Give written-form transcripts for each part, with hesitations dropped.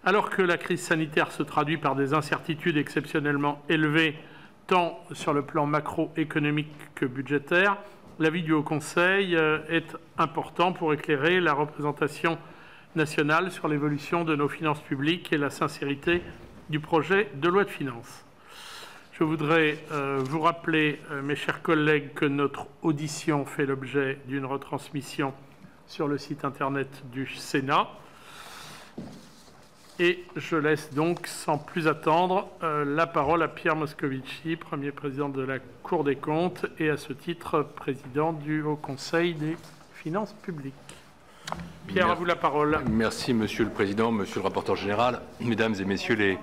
Alors que la crise sanitaire se traduit par des incertitudes exceptionnellement élevées, tant sur le plan macroéconomique que budgétaire, l'avis du Haut Conseil est important pour éclairer la représentation nationale sur l'évolution de nos finances publiques et la sincérité du projet de loi de finances. Je voudrais vous rappeler, mes chers collègues, que notre audition fait l'objet d'une retransmission sur le site internet du Sénat. Et je laisse donc, sans plus attendre, la parole à Pierre Moscovici, Premier président de la Cour des comptes et à ce titre, président du Haut Conseil des finances publiques. Pierre, à vous la parole. Merci, Monsieur le Président, Monsieur le rapporteur général, Mesdames et Messieurs les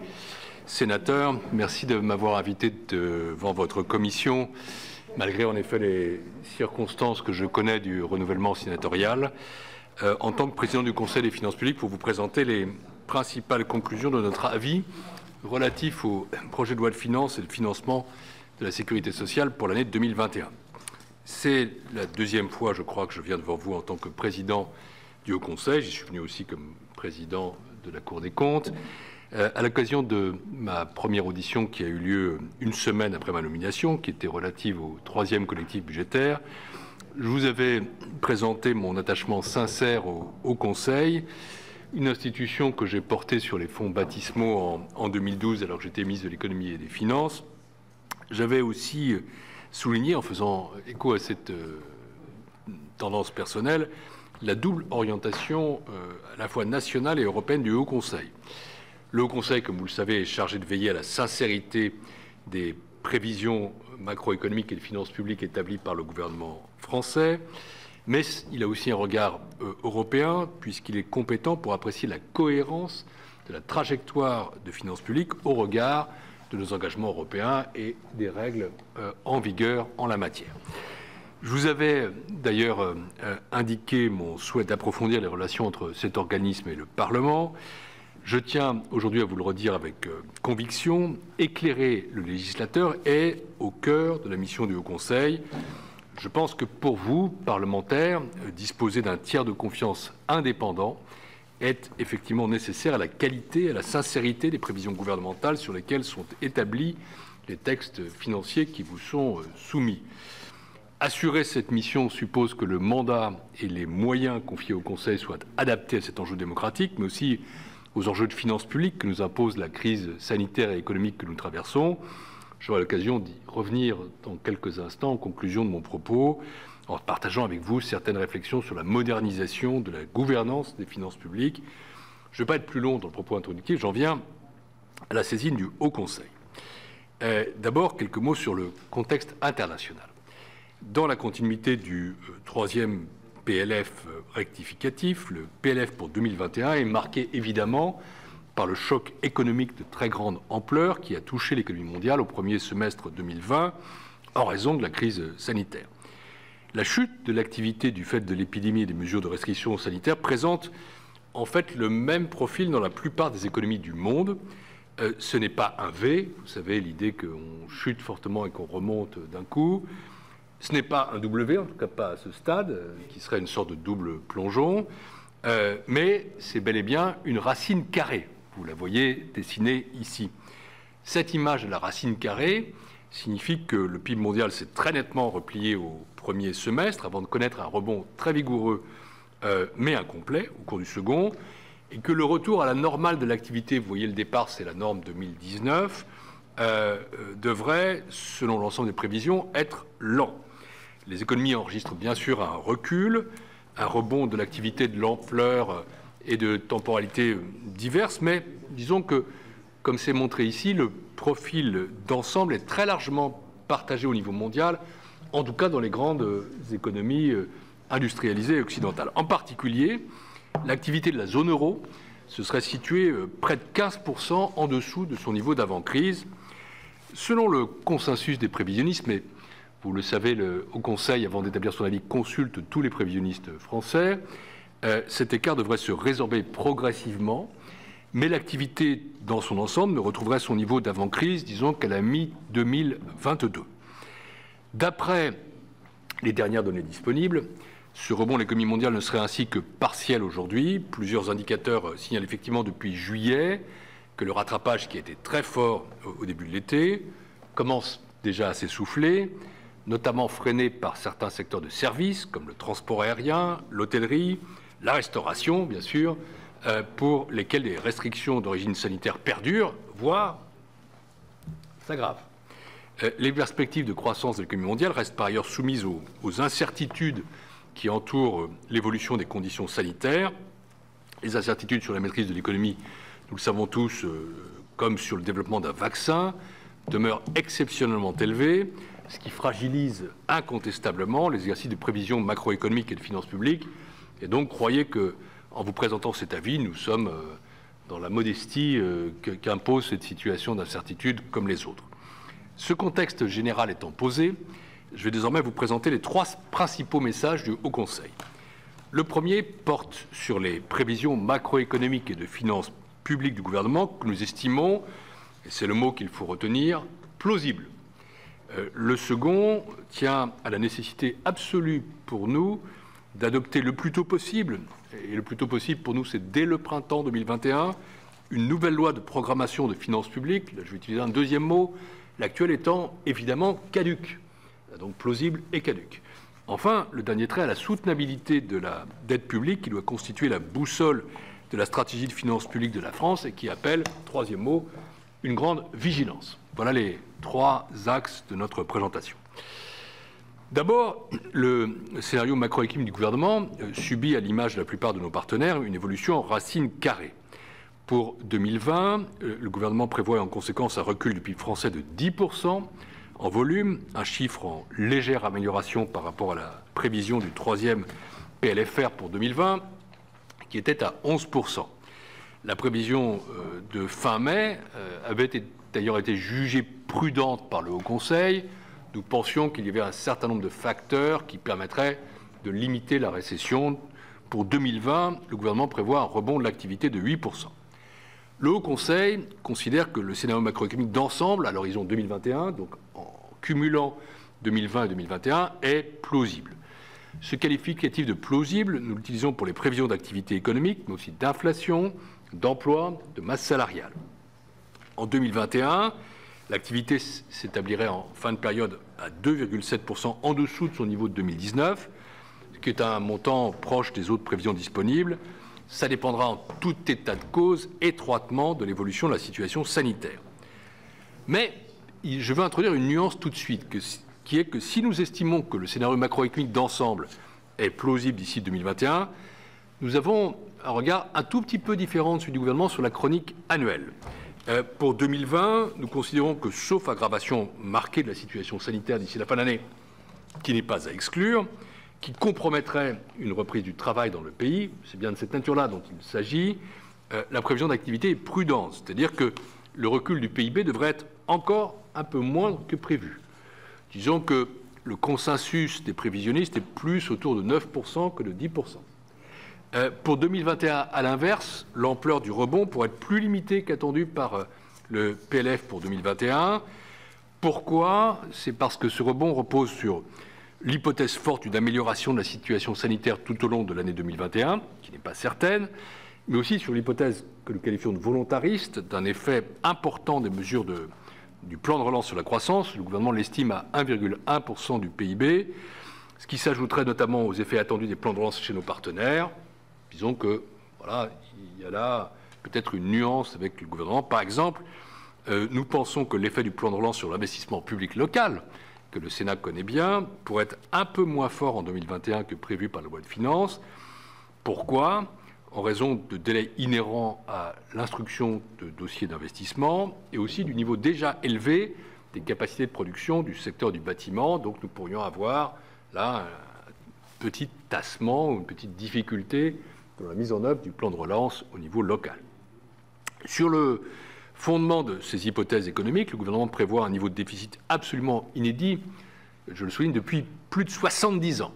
sénateurs. Merci de m'avoir invité devant votre commission, malgré en effet les circonstances que je connais du renouvellement sénatorial, en tant que président du Conseil des finances publiques, pour vous présenter les principales conclusions de notre avis relatif au projet de loi de finances et de financement de la sécurité sociale pour l'année 2021. C'est la deuxième fois, je crois, que je viens devant vous en tant que président du Haut Conseil. J'y suis venu aussi comme président de la Cour des comptes. À l'occasion de ma première audition qui a eu lieu une semaine après ma nomination, qui était relative au troisième collectif budgétaire, je vous avais présenté mon attachement sincère au Haut Conseil, une institution que j'ai portée sur les fonds baptismaux en 2012, alors que j'étais ministre de l'économie et des finances. J'avais aussi souligné, en faisant écho à cette tendance personnelle, la double orientation à la fois nationale et européenne du Haut Conseil. Le Haut Conseil, comme vous le savez, est chargé de veiller à la sincérité des prévisions macroéconomiques et de finances publiques établies par le gouvernement français, mais il a aussi un regard européen, puisqu'il est compétent pour apprécier la cohérence de la trajectoire de finances publiques au regard de nos engagements européens et des règles en vigueur en la matière. Je vous avais d'ailleurs indiqué mon souhait d'approfondir les relations entre cet organisme et le Parlement. Je tiens aujourd'hui à vous le redire avec conviction. Éclairer le législateur est au cœur de la mission du Haut Conseil. Je pense que pour vous, parlementaires, disposer d'un tiers de confiance indépendant est effectivement nécessaire à la qualité et à la sincérité des prévisions gouvernementales sur lesquelles sont établis les textes financiers qui vous sont soumis. Assurer cette mission suppose que le mandat et les moyens confiés au Conseil soient adaptés à cet enjeu démocratique, mais aussi aux enjeux de finances publiques que nous impose la crise sanitaire et économique que nous traversons. J'aurai l'occasion d'y revenir dans quelques instants en conclusion de mon propos, en partageant avec vous certaines réflexions sur la modernisation de la gouvernance des finances publiques. Je ne vais pas être plus long dans le propos introductif, j'en viens à la saisine du Haut Conseil. D'abord, quelques mots sur le contexte international. Dans la continuité du troisième PLF rectificatif, le PLF pour 2021 est marqué évidemment par le choc économique de très grande ampleur qui a touché l'économie mondiale au premier semestre 2020 en raison de la crise sanitaire. La chute de l'activité du fait de l'épidémie et des mesures de restriction sanitaire présente en fait le même profil dans la plupart des économies du monde. Ce n'est pas un V, vous savez, l'idée qu'on chute fortement et qu'on remonte d'un coup. Ce n'est pas un W, en tout cas pas à ce stade, qui serait une sorte de double plongeon, mais c'est bel et bien une racine carrée. Vous la voyez dessinée ici. Cette image de la racine carrée signifie que le PIB mondial s'est très nettement replié au premier semestre, avant de connaître un rebond très vigoureux, mais incomplet, au cours du second, et que le retour à la normale de l'activité, vous voyez le départ, c'est la norme 2019, devrait, selon l'ensemble des prévisions, être lent. Les économies enregistrent bien sûr un recul, un rebond de l'activité de l'ampleur et de temporalité diverses, mais disons que, comme c'est montré ici, le profil d'ensemble est très largement partagé au niveau mondial, en tout cas dans les grandes économies industrialisées occidentales. En particulier, l'activité de la zone euro se serait située près de 15% en dessous de son niveau d'avant-crise. Selon le consensus des prévisionnistes, mais vous le savez, le Haut Conseil, avant d'établir son avis, consulte tous les prévisionnistes français. Cet écart devrait se résorber progressivement, mais l'activité dans son ensemble ne retrouverait son niveau d'avant-crise, disons qu'à la mi-2022. D'après les dernières données disponibles, Ce rebond de l'économie mondiale ne serait ainsi que partiel aujourd'hui. Plusieurs indicateurs signalent effectivement depuis juillet que le rattrapage, qui était très fort au début de l'été, commence déjà à s'essouffler, notamment freiné par certains secteurs de services, comme le transport aérien, l'hôtellerie, la restauration, bien sûr, pour lesquels les restrictions d'origine sanitaire perdurent, voire s'aggravent. Les perspectives de croissance de l'économie mondiale restent par ailleurs soumises aux incertitudes qui entourent l'évolution des conditions sanitaires. Les incertitudes sur la maîtrise de l'économie, nous le savons tous, comme sur le développement d'un vaccin, demeurent exceptionnellement élevées, ce qui fragilise incontestablement l'exercice de prévision macroéconomique et de finances publiques. Et donc, croyez que, en vous présentant cet avis, nous sommes dans la modestie qu'impose cette situation d'incertitude comme les autres. Ce contexte général étant posé, je vais désormais vous présenter les 3 principaux messages du Haut Conseil. Le premier porte sur les prévisions macroéconomiques et de finances publiques du gouvernement que nous estimons, et c'est le mot qu'il faut retenir, plausibles. Le second tient à la nécessité absolue pour nous d'adopter le plus tôt possible, et le plus tôt possible pour nous c'est dès le printemps 2021, une nouvelle loi de programmation de finances publiques. Là, je vais utiliser un deuxième mot, l'actuel étant évidemment caduque, donc plausible et caduque. Enfin, le dernier trait à la soutenabilité de la dette publique qui doit constituer la boussole de la stratégie de finances publiques de la France et qui appelle, troisième mot, une grande vigilance. Voilà les 3 axes de notre présentation. D'abord, le scénario macroéconomique du gouvernement subit, à l'image de la plupart de nos partenaires, une évolution en racine carrée. Pour 2020, le gouvernement prévoit en conséquence un recul du PIB français de 10% en volume, un chiffre en légère amélioration par rapport à la prévision du 3e PLFR pour 2020, qui était à 11%. La prévision de fin mai avait d'ailleurs été jugée prudente par le Haut Conseil. Nous pensions qu'il y avait un certain nombre de facteurs qui permettraient de limiter la récession. Pour 2020, le gouvernement prévoit un rebond de l'activité de 8%. Le Haut Conseil considère que le scénario macroéconomique d'ensemble, à l'horizon 2021, donc en cumulant 2020 et 2021, est plausible. Ce qualificatif de plausible, nous l'utilisons pour les prévisions d'activité économique, mais aussi d'inflation, d'emploi, de masse salariale. En 2021, l'activité s'établirait en fin de période à 2,7% en dessous de son niveau de 2019, ce qui est un montant proche des autres prévisions disponibles. Ça dépendra en tout état de cause étroitement de l'évolution de la situation sanitaire. Mais je veux introduire une nuance tout de suite, qui est que si nous estimons que le scénario macroéconomique d'ensemble est plausible d'ici 2021, nous avons un regard un tout petit peu différent de celui du gouvernement sur la chronique annuelle. Pour 2020, nous considérons que, sauf aggravation marquée de la situation sanitaire d'ici la fin d'année, qui n'est pas à exclure, qui compromettrait une reprise du travail dans le pays, c'est bien de cette nature-là dont il s'agit, la prévision d'activité est prudente, c'est-à-dire que le recul du PIB devrait être encore un peu moindre que prévu. Disons que le consensus des prévisionnistes est plus autour de 9% que de 10%. Pour 2021, à l'inverse, l'ampleur du rebond pourrait être plus limitée qu'attendue par le PLF pour 2021. Pourquoi ? C'est parce que ce rebond repose sur l'hypothèse forte d'une amélioration de la situation sanitaire tout au long de l'année 2021, qui n'est pas certaine, mais aussi sur l'hypothèse que nous qualifions de volontariste d'un effet important des mesures du plan de relance sur la croissance. Le gouvernement l'estime à 1,1% du PIB, ce qui s'ajouterait notamment aux effets attendus des plans de relance chez nos partenaires. Disons que, voilà, il y a là peut-être une nuance avec le gouvernement. Par exemple, nous pensons que l'effet du plan de relance sur l'investissement public local, que le Sénat connaît bien, pourrait être un peu moins fort en 2021 que prévu par la loi de finances. Pourquoi ? En raison de délais inhérents à l'instruction de dossiers d'investissement et aussi du niveau déjà élevé des capacités de production du secteur du bâtiment. Donc nous pourrions avoir là un petit tassement ou une petite difficulté dans la mise en œuvre du plan de relance au niveau local. Sur le fondement de ces hypothèses économiques, le gouvernement prévoit un niveau de déficit absolument inédit, je le souligne, depuis plus de 70 ans.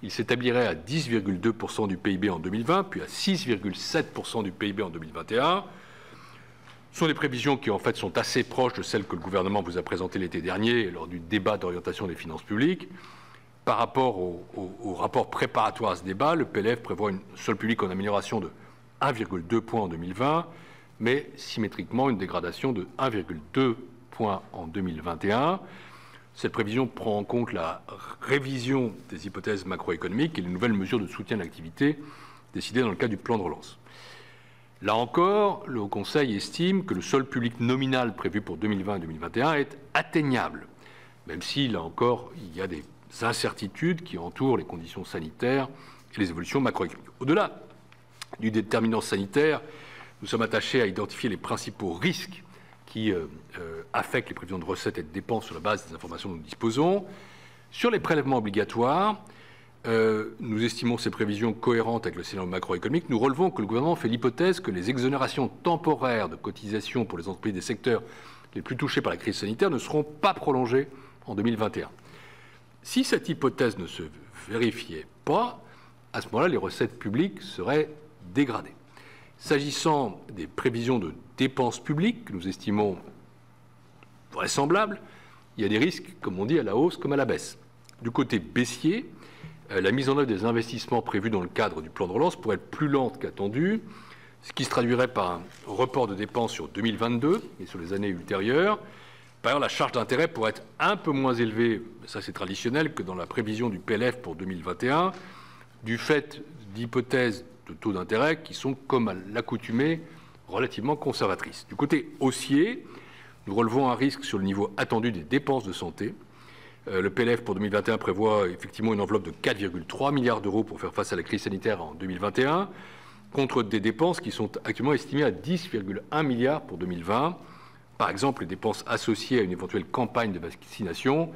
Il s'établirait à 10,2% du PIB en 2020, puis à 6,7% du PIB en 2021. Ce sont des prévisions qui, en fait, sont assez proches de celles que le gouvernement vous a présentées l'été dernier lors du débat d'orientation des finances publiques. Par rapport au rapport préparatoire à ce débat, le PLF prévoit une solde publique en amélioration de 1,2 point en 2020, mais symétriquement une dégradation de 1,2 point en 2021. Cette prévision prend en compte la révision des hypothèses macroéconomiques et les nouvelles mesures de soutien de l'activité décidées dans le cadre du plan de relance. Là encore, le Haut Conseil estime que le solde public nominal prévu pour 2020 et 2021 est atteignable, même si, là encore, il y a des incertitudes qui entourent les conditions sanitaires et les évolutions macroéconomiques. Au-delà du déterminant sanitaire, nous sommes attachés à identifier les principaux risques qui affectent les prévisions de recettes et de dépenses sur la base des informations dont nous disposons. Sur les prélèvements obligatoires, nous estimons ces prévisions cohérentes avec le scénario macroéconomique. Nous relevons que le gouvernement fait l'hypothèse que les exonérations temporaires de cotisations pour les entreprises des secteurs les plus touchés par la crise sanitaire ne seront pas prolongées en 2021. Si cette hypothèse ne se vérifiait pas, à ce moment-là, les recettes publiques seraient dégradées. S'agissant des prévisions de dépenses publiques, que nous estimons vraisemblables, il y a des risques, comme on dit, à la hausse comme à la baisse. Du côté baissier, la mise en œuvre des investissements prévus dans le cadre du plan de relance pourrait être plus lente qu'attendue, ce qui se traduirait par un report de dépenses sur 2022 et sur les années ultérieures. Par ailleurs, la charge d'intérêt pourrait être un peu moins élevée, ça c'est traditionnel, que dans la prévision du PLF pour 2021, du fait d'hypothèses de taux d'intérêt qui sont, comme à l'accoutumée, relativement conservatrices. Du côté haussier, nous relevons un risque sur le niveau attendu des dépenses de santé. Le PLF pour 2021 prévoit effectivement une enveloppe de 4,3 milliards d'euros pour faire face à la crise sanitaire en 2021, contre des dépenses qui sont actuellement estimées à 10,1 milliards pour 2020. Par exemple, les dépenses associées à une éventuelle campagne de vaccination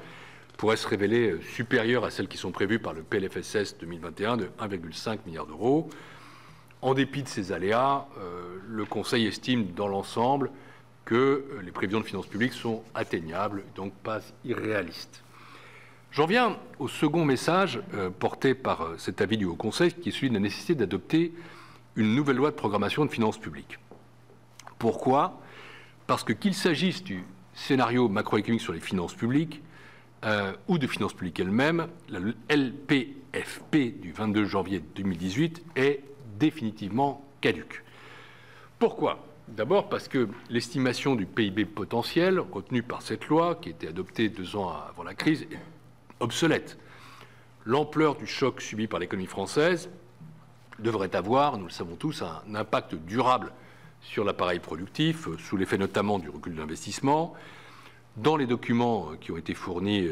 pourraient se révéler supérieures à celles qui sont prévues par le PLFSS 2021 de 1,5 milliard d'euros. En dépit de ces aléas, le Conseil estime dans l'ensemble que les prévisions de finances publiques sont atteignables, donc pas irréalistes. J'en viens au second message porté par cet avis du Haut Conseil, qui est celui de la nécessité d'adopter une nouvelle loi de programmation de finances publiques. Pourquoi ? Parce que qu'il s'agisse du scénario macroéconomique sur les finances publiques ou de finances publiques elles-mêmes, la LPFP du 22 janvier 2018 est définitivement caduque. Pourquoi ? D'abord parce que l'estimation du PIB potentiel retenue par cette loi, qui a été adoptée 2 ans avant la crise, est obsolète. L'ampleur du choc subi par l'économie française devrait avoir, nous le savons tous, un impact durable sur l'appareil productif, sous l'effet notamment du recul de l'investissement. Dans les documents qui ont été fournis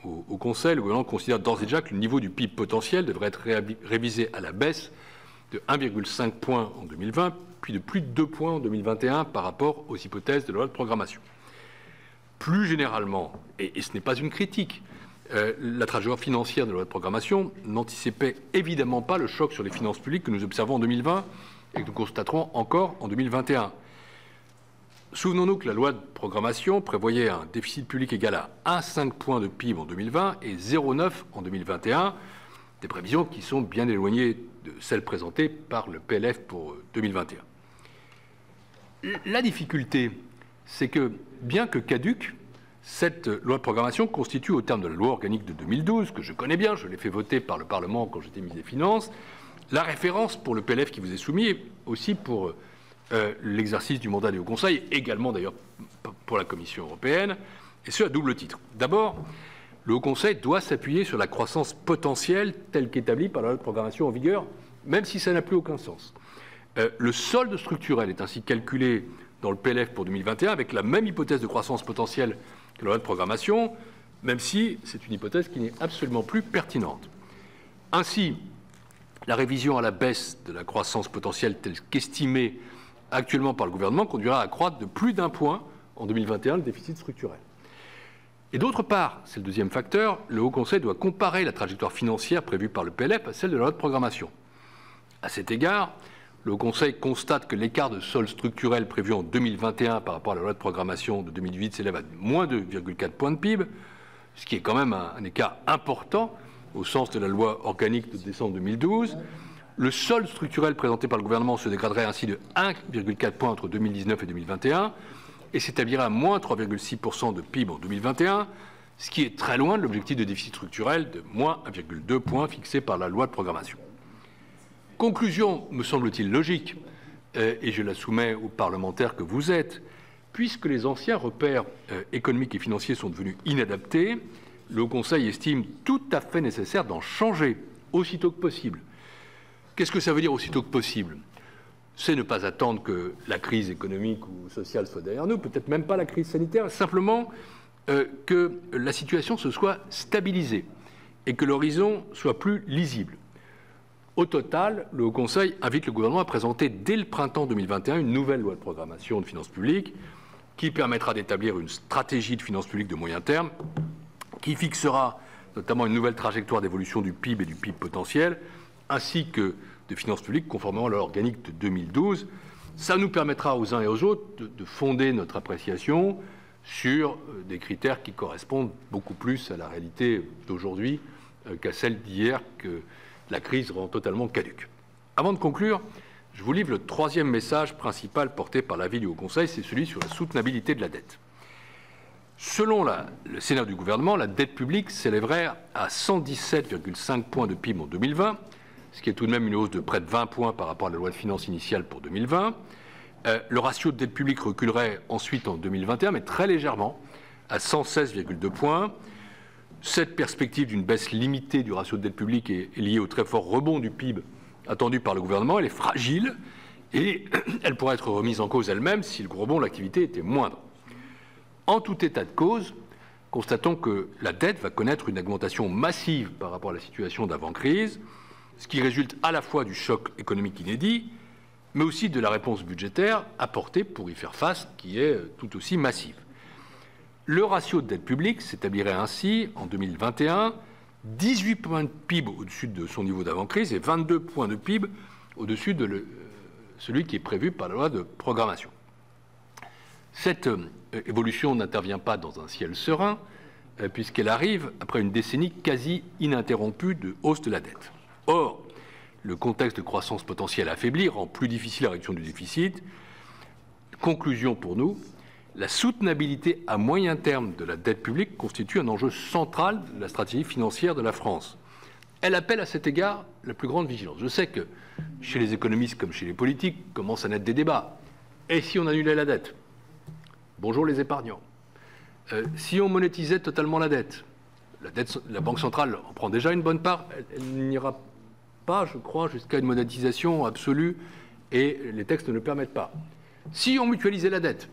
au Conseil, le gouvernement considère d'ores et déjà que le niveau du PIB potentiel devrait être révisé à la baisse de 1,5 point en 2020, puis de plus de 2 points en 2021 par rapport aux hypothèses de la loi de programmation. Plus généralement, et ce n'est pas une critique, la trajectoire financière de la loi de programmation n'anticipait évidemment pas le choc sur les finances publiques que nous observons en 2020 et que nous constaterons encore en 2021. Souvenons-nous que la loi de programmation prévoyait un déficit public égal à 1,5 point de PIB en 2020 et 0,9 en 2021, des prévisions qui sont bien éloignées de celles présentées par le PLF pour 2021. La difficulté, c'est que, bien que caduque, cette loi de programmation constitue, au terme de la loi organique de 2012, que je connais bien, je l'ai fait voter par le Parlement quand j'étais ministre des Finances, la référence pour le PLF qui vous est soumis et aussi pour l'exercice du mandat du Haut Conseil, également d'ailleurs pour la Commission européenne, et ce à double titre. D'abord, le Haut Conseil doit s'appuyer sur la croissance potentielle telle qu'établie par la loi de programmation en vigueur, même si ça n'a plus aucun sens. Le solde structurel est ainsi calculé dans le PLF pour 2021 avec la même hypothèse de croissance potentielle que la loi de programmation, même si c'est une hypothèse qui n'est absolument plus pertinente. Ainsi, la révision à la baisse de la croissance potentielle telle qu'estimée actuellement par le gouvernement conduira à accroître de plus d'1 point en 2021 le déficit structurel. Et d'autre part, c'est le deuxième facteur, le Haut Conseil doit comparer la trajectoire financière prévue par le PLF à celle de la loi de programmation. À cet égard, le Haut Conseil constate que l'écart de solde structurel prévu en 2021 par rapport à la loi de programmation de 2008 s'élève à moins 2,4 points de PIB, ce qui est quand même un écart important au sens de la loi organique de décembre 2012. Le solde structurel présenté par le gouvernement se dégraderait ainsi de 1,4 points entre 2019 et 2021 et s'établirait à moins 3,6% de PIB en 2021, ce qui est très loin de l'objectif de déficit structurel de moins 1,2 point fixé par la loi de programmation. Conclusion, me semble-t-il, logique, et je la soumets aux parlementaires que vous êtes, puisque les anciens repères économiques et financiers sont devenus inadaptés, le Haut Conseil estime tout à fait nécessaire d'en changer aussitôt que possible. Qu'est-ce que ça veut dire aussitôt que possible? C'est ne pas attendre que la crise économique ou sociale soit derrière nous, peut-être même pas la crise sanitaire, simplement que la situation se soit stabilisée et que l'horizon soit plus lisible. Au total, le Haut Conseil invite le gouvernement à présenter dès le printemps 2021 une nouvelle loi de programmation de finances publiques qui permettra d'établir une stratégie de finances publiques de moyen terme, qui fixera notamment une nouvelle trajectoire d'évolution du PIB et du PIB potentiel, ainsi que de finances publiques conformément à la loi organique de 2012. Ça nous permettra aux uns et aux autres de fonder notre appréciation sur des critères qui correspondent beaucoup plus à la réalité d'aujourd'hui qu'à celle d'hier, que la crise rend totalement caduque. Avant de conclure, je vous livre le troisième message principal porté par l'avis du Haut Conseil, c'est celui sur la soutenabilité de la dette. Selon le Sénat du gouvernement, la dette publique s'élèverait à 117,5 points de PIB en 2020, ce qui est tout de même une hausse de près de 20 points par rapport à la loi de finances initiale pour 2020. Le ratio de dette publique reculerait ensuite en 2021, mais très légèrement, à 116,2 points. Cette perspective d'une baisse limitée du ratio de dette publique est liée au très fort rebond du PIB attendu par le gouvernement. Elle est fragile et elle pourrait être remise en cause elle-même si le rebond de l'activité était moindre. En tout état de cause, constatons que la dette va connaître une augmentation massive par rapport à la situation d'avant-crise, ce qui résulte à la fois du choc économique inédit, mais aussi de la réponse budgétaire apportée pour y faire face, qui est tout aussi massive. Le ratio de dette publique s'établirait ainsi, en 2021, 18 points de PIB au-dessus de son niveau d'avant-crise et 22 points de PIB au-dessus de celui qui est prévu par la loi de programmation. Cette évolution n'intervient pas dans un ciel serein, puisqu'elle arrive après une décennie quasi ininterrompue de hausse de la dette. Or, le contexte de croissance potentielle affaiblie rend plus difficile la réduction du déficit. Conclusion pour nous, la soutenabilité à moyen terme de la dette publique constitue un enjeu central de la stratégie financière de la France. Elle appelle à cet égard la plus grande vigilance. Je sais que chez les économistes comme chez les politiques commencent à naître des débats. Et si on annulait la dette? Bonjour les épargnants. Si on monétisait totalement la dette, la Banque centrale en prend déjà une bonne part, elle n'ira pas, je crois, jusqu'à une monétisation absolue et les textes ne le permettent pas. Si on mutualisait la dette,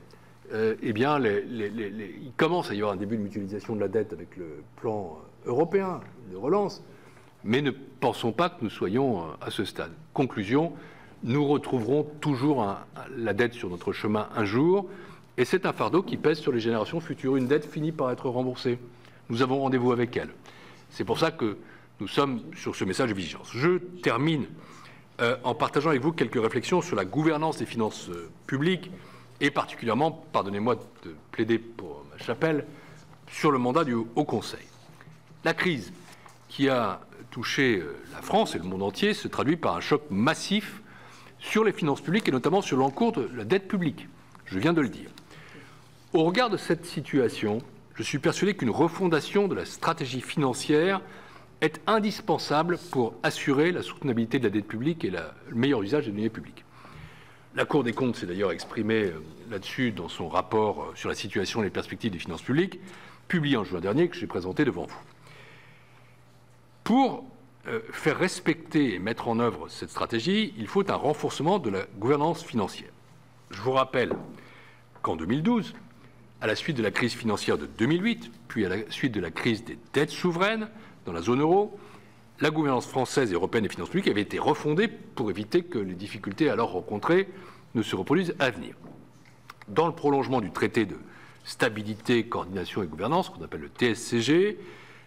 eh bien, il commence à y avoir un début de mutualisation de la dette avec le plan européen de relance, mais ne pensons pas que nous soyons à ce stade. Conclusion, nous retrouverons toujours la dette sur notre chemin un jour, et c'est un fardeau qui pèse sur les générations futures. Une dette finit par être remboursée. Nous avons rendez-vous avec elle. C'est pour ça que nous sommes sur ce message de vigilance. Je termine en partageant avec vous quelques réflexions sur la gouvernance des finances publiques et particulièrement, pardonnez-moi de plaider pour ma chapelle, sur le mandat du Haut Conseil. La crise qui a touché la France et le monde entier se traduit par un choc massif sur les finances publiques et notamment sur l'encours de la dette publique. Je viens de le dire. Au regard de cette situation, je suis persuadé qu'une refondation de la stratégie financière est indispensable pour assurer la soutenabilité de la dette publique et le meilleur usage des deniers publics. La Cour des comptes s'est d'ailleurs exprimée là-dessus dans son rapport sur la situation et les perspectives des finances publiques, publié en juin dernier, que j'ai présenté devant vous. Pour faire respecter et mettre en œuvre cette stratégie, il faut un renforcement de la gouvernance financière. Je vous rappelle qu'en 2012, à la suite de la crise financière de 2008, puis à la suite de la crise des dettes souveraines dans la zone euro, la gouvernance française et européenne des finances publiques avait été refondée pour éviter que les difficultés alors rencontrées ne se reproduisent à venir. Dans le prolongement du traité de stabilité, coordination et gouvernance, qu'on appelle le TSCG,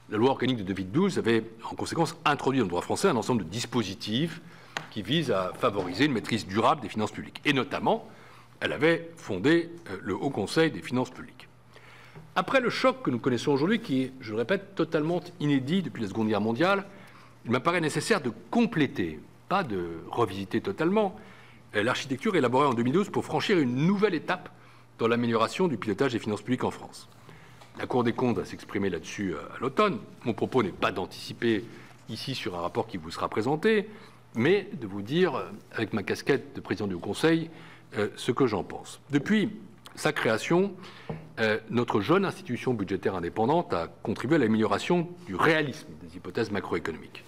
la loi organique de 2012 avait en conséquence introduit dans le droit français un ensemble de dispositifs qui visent à favoriser une maîtrise durable des finances publiques. Et notamment, elle avait fondé le Haut Conseil des finances publiques. Après le choc que nous connaissons aujourd'hui, qui est, je le répète, totalement inédit depuis la Seconde Guerre mondiale, il m'apparaît nécessaire de compléter, pas de revisiter totalement, l'architecture élaborée en 2012 pour franchir une nouvelle étape dans l'amélioration du pilotage des finances publiques en France. La Cour des comptes va s'exprimer là-dessus à l'automne. Mon propos n'est pas d'anticiper ici sur un rapport qui vous sera présenté, mais de vous dire, avec ma casquette de président du Haut Conseil, ce que j'en pense. Depuis sa création, notre jeune institution budgétaire indépendante a contribué à l'amélioration du réalisme des hypothèses macroéconomiques.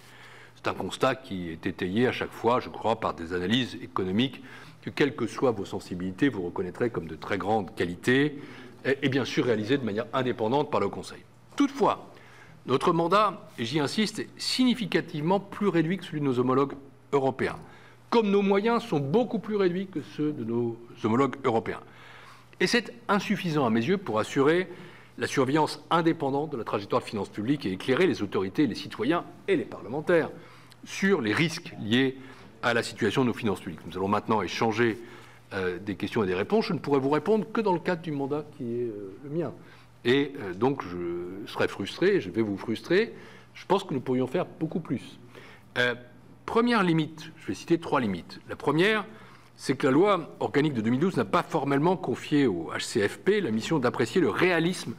C'est un constat qui est étayé à chaque fois, je crois, par des analyses économiques que, quelles que soient vos sensibilités, vous reconnaîtrez comme de très grande qualité et bien sûr réalisées de manière indépendante par le Conseil. Toutefois, notre mandat, et j'y insiste, est significativement plus réduit que celui de nos homologues européens, comme nos moyens sont beaucoup plus réduits que ceux de nos homologues européens. Et c'est insuffisant à mes yeux pour assurer la surveillance indépendante de la trajectoire de finances publiques et éclairer les autorités, les citoyens et les parlementaires sur les risques liés à la situation de nos finances publiques. Nous allons maintenant échanger des questions et des réponses. Je ne pourrai vous répondre que dans le cadre du mandat qui est le mien. Et donc je serai frustré, je vais vous frustrer. Je pense que nous pourrions faire beaucoup plus. Première limite, je vais citer 3 limites. La première, c'est que la loi organique de 2012 n'a pas formellement confié au HCFP la mission d'apprécier le réalisme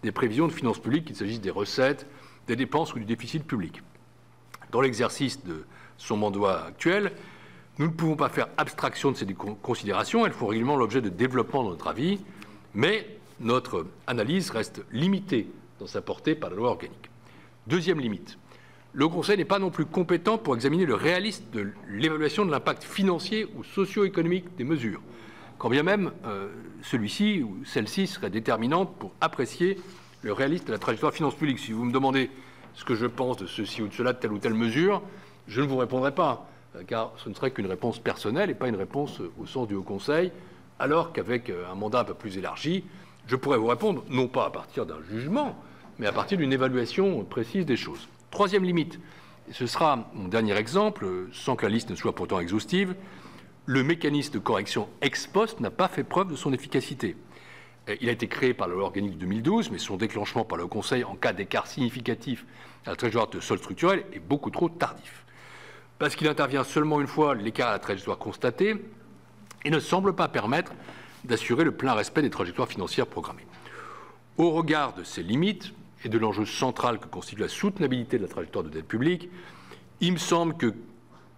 des prévisions de finances publiques, qu'il s'agisse des recettes, des dépenses ou du déficit public. Dans l'exercice de son mandat actuel, nous ne pouvons pas faire abstraction de ces considérations. Elles font régulièrement l'objet de développement dans notre avis, mais notre analyse reste limitée dans sa portée par la loi organique. Deuxième limite, le Conseil n'est pas non plus compétent pour examiner le réalisme de l'évaluation de l'impact financier ou socio-économique des mesures, quand bien même celui-ci ou celle-ci serait déterminante pour apprécier le réalisme de la trajectoire de finances publiques. Si vous me demandez ce que je pense de ceci ou de cela, de telle ou telle mesure, je ne vous répondrai pas, car ce ne serait qu'une réponse personnelle et pas une réponse au sens du Haut Conseil, alors qu'avec un mandat un peu plus élargi, je pourrais vous répondre, non pas à partir d'un jugement, mais à partir d'une évaluation précise des choses. Troisième limite, et ce sera mon dernier exemple, sans que la liste ne soit pourtant exhaustive, le mécanisme de correction ex post n'a pas fait preuve de son efficacité. Il a été créé par la loi organique de 2012, mais son déclenchement par le Conseil en cas d'écart significatif à la trajectoire de solde structurel est beaucoup trop tardif. Parce qu'il intervient seulement une fois l'écart à la trajectoire constatée et ne semble pas permettre d'assurer le plein respect des trajectoires financières programmées. Au regard de ces limites et de l'enjeu central que constitue la soutenabilité de la trajectoire de dette publique, il me semble que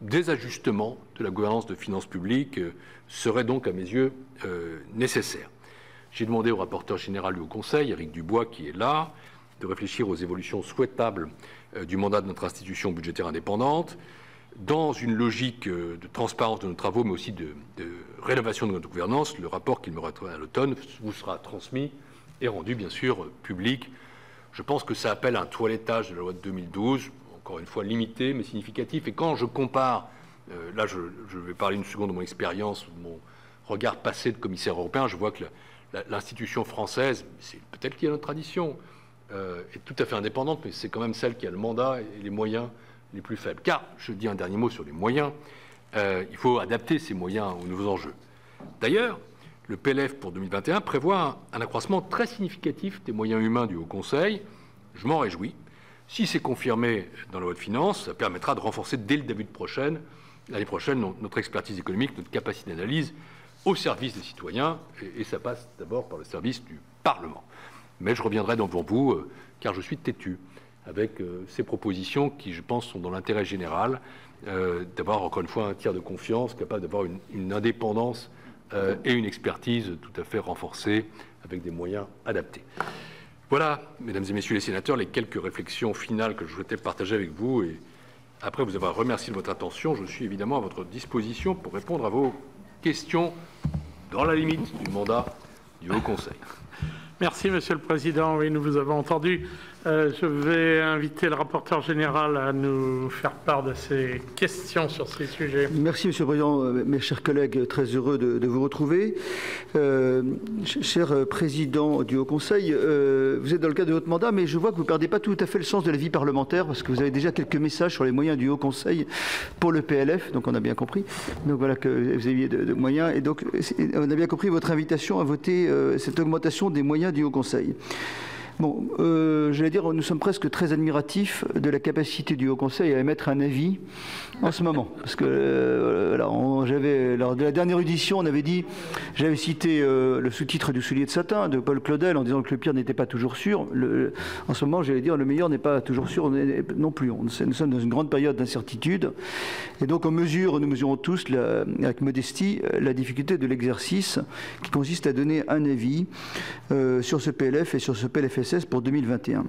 des ajustements de la gouvernance de finances publiques seraient donc, à mes yeux, nécessaires. J'ai demandé au rapporteur général du Haut Conseil, Éric Dubois, qui est là, de réfléchir aux évolutions souhaitables du mandat de notre institution budgétaire indépendante, dans une logique de transparence de nos travaux, mais aussi de rénovation de notre gouvernance. Le rapport qu'il me remettra à l'automne vous sera transmis et rendu, bien sûr, public. Je pense que ça appelle un toilettage de la loi de 2012, encore une fois limité, mais significatif. Et quand je compare, là je vais parler une seconde de mon expérience, de mon regard passé de commissaire européen, je vois que l'institution française, c'est peut-être qu'il y a notre tradition, est tout à fait indépendante, mais c'est quand même celle qui a le mandat et les moyens les plus faibles. Car, je dis un dernier mot sur les moyens, il faut adapter ces moyens aux nouveaux enjeux. D'ailleurs, le PLF pour 2021 prévoit un accroissement très significatif des moyens humains du Haut Conseil. Je m'en réjouis. Si c'est confirmé dans la loi de finances, ça permettra de renforcer dès le début de l'année prochaine notre expertise économique, notre capacité d'analyse au service des citoyens, et ça passe d'abord par le service du Parlement. Mais je reviendrai devant vous, car je suis têtu avec ces propositions qui, je pense, sont dans l'intérêt général, d'avoir encore une fois un tiers de confiance, capable d'avoir une indépendance et une expertise tout à fait renforcée avec des moyens adaptés. Voilà, mesdames et messieurs les sénateurs, les quelques réflexions finales que je souhaitais partager avec vous. Et après vous avoir remercié de votre attention, je suis évidemment à votre disposition pour répondre à vos questions dans la limite du mandat du Haut Conseil. Merci, Monsieur le Président. Oui, nous vous avons entendu. Je vais inviter le rapporteur général à nous faire part de ses questions sur ces sujets. Merci, Monsieur le Président. Mes chers collègues, très heureux de vous retrouver. Cher Président du Haut Conseil, vous êtes dans le cadre de votre mandat, mais je vois que vous ne perdez pas tout à fait le sens de la vie parlementaire, parce que vous avez déjà quelques messages sur les moyens du Haut Conseil pour le PLF, donc on a bien compris. Donc voilà que vous aviez de moyens, et donc on a bien compris votre invitation à voter cette augmentation des moyens du Haut Conseil. Bon, j'allais dire, nous sommes presque très admiratifs de la capacité du Haut Conseil à émettre un avis en ce moment. Parce que lors de la dernière audition, on avait dit, j'avais cité le sous-titre du Soulier de satin de Paul Claudel en disant que le pire n'était pas toujours sûr. En ce moment, j'allais dire, le meilleur n'est pas toujours sûr non plus. Nous sommes dans une grande période d'incertitude. Et donc, nous mesurons tous, avec modestie, la difficulté de l'exercice qui consiste à donner un avis sur ce PLF et sur ce PLFSS pour 2021.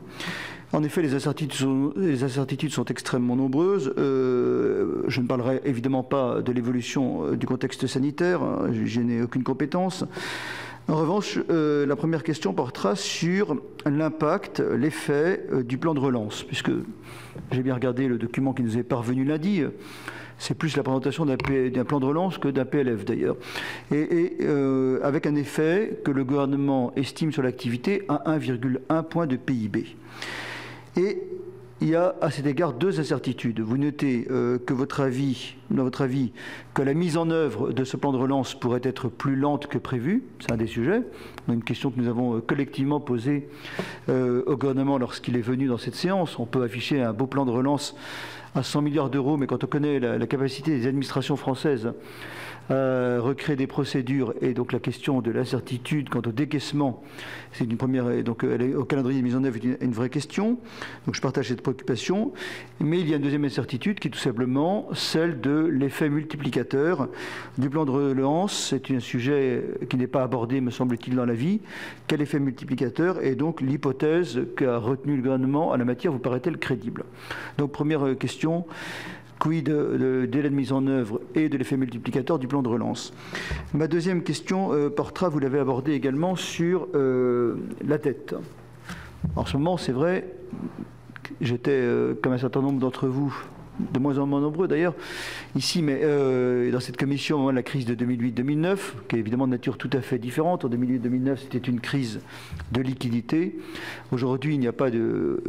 En effet, les incertitudes sont extrêmement nombreuses. Je ne parlerai évidemment pas de l'évolution du contexte sanitaire, je n'ai aucune compétence. En revanche, la première question portera sur l'impact, l'effet du plan de relance, puisque j'ai bien regardé le document qui nous est parvenu lundi. C'est plus la présentation d'un plan de relance que d'un PLF d'ailleurs. Et avec un effet que le gouvernement estime sur l'activité à 1,1 point de PIB. Et il y a à cet égard deux incertitudes. Vous notez que dans votre avis, que la mise en œuvre de ce plan de relance pourrait être plus lente que prévu. C'est un des sujets. Une question que nous avons collectivement posée au gouvernement lorsqu'il est venu dans cette séance. On peut afficher un beau plan de relance à 100 milliards d'euros, mais quand on connaît la capacité des administrations françaises à recréer des procédures et donc la question de l'incertitude quant au décaissement, c'est une première, donc au calendrier de mise en œuvre est une vraie question. Donc je partage cette préoccupation, mais il y a une deuxième incertitude qui est tout simplement celle de l'effet multiplicateur du plan de relance. C'est un sujet qui n'est pas abordé, me semble-t-il, dans l'avis. Quel effet multiplicateur? Et donc l'hypothèse qu'a retenue le gouvernement à la matière vous paraît-elle crédible? Donc première question. Quid de délai de mise en œuvre et de l'effet multiplicateur du plan de relance? Ma deuxième question portera, vous l'avez abordé également, sur la dette. En ce moment, c'est vrai, j'étais, comme un certain nombre d'entre vous, de moins en moins nombreux d'ailleurs, ici, mais dans cette commission, au moment de la crise de 2008-2009, qui est évidemment de nature tout à fait différente. En 2008-2009, c'était une crise de liquidité. Aujourd'hui, il n'y a pas de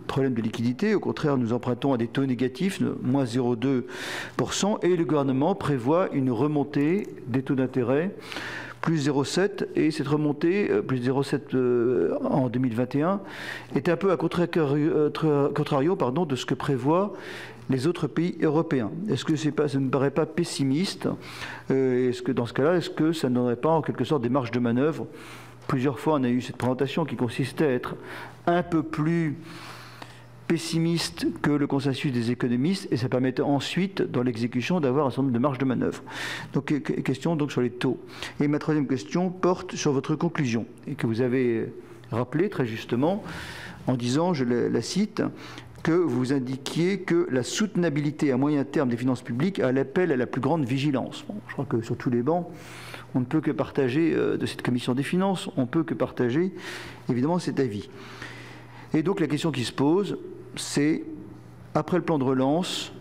problème de liquidité. Au contraire, nous empruntons à des taux négatifs, moins 0,2%, et le gouvernement prévoit une remontée des taux d'intérêt plus 0,7, et cette remontée, plus 0,7 en 2021, est un peu à contrario de ce que prévoient les autres pays européens. Est-ce que ça ne paraît pas pessimiste? Est-ce que dans ce cas-là, est-ce que ça ne donnerait pas en quelque sorte des marges de manœuvre? Plusieurs fois, on a eu cette présentation qui consistait à être un peu plus pessimiste que le consensus des économistes, et ça permettait ensuite, dans l'exécution, d'avoir un certain nombre de marges de manœuvre. Donc, question donc sur les taux. Et ma troisième question porte sur votre conclusion, et que vous avez rappelé très justement, en disant, je la cite, que vous indiquiez que la soutenabilité à moyen terme des finances publiques a l'appel à la plus grande vigilance. Bon, je crois que sur tous les bancs, on ne peut que partager, de cette commission des finances, on ne peut que partager évidemment cet avis. Et donc la question qui se pose, c'est, après le plan de relance,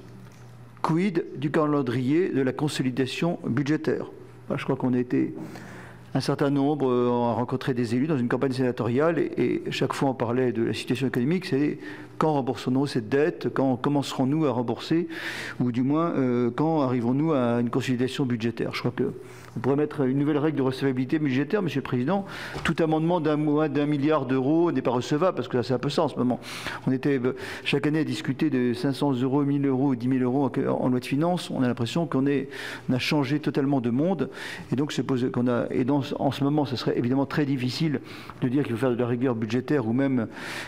quid du calendrier de la consolidation budgétaire? Je crois qu'on a été un certain nombre à rencontrer des élus dans une campagne sénatoriale, et chaque fois on parlait de la situation économique, c'est quand rembourserons-nous cette dette, quand commencerons-nous à rembourser, ou du moins quand arriverons-nous à une consolidation budgétaire. Je crois qu'on pourrait mettre une nouvelle règle de recevabilité budgétaire, Monsieur le Président. Tout amendement d'un milliard d'euros n'est pas recevable, parce que là c'est un peu ça en ce moment. On était chaque année à discuter de 500 euros, 1000 euros ou 10 000 euros en loi de finances. On a l'impression qu'on a changé totalement de monde, et donc en ce moment, ce serait évidemment très difficile de dire qu'il faut faire de la rigueur budgétaire ou même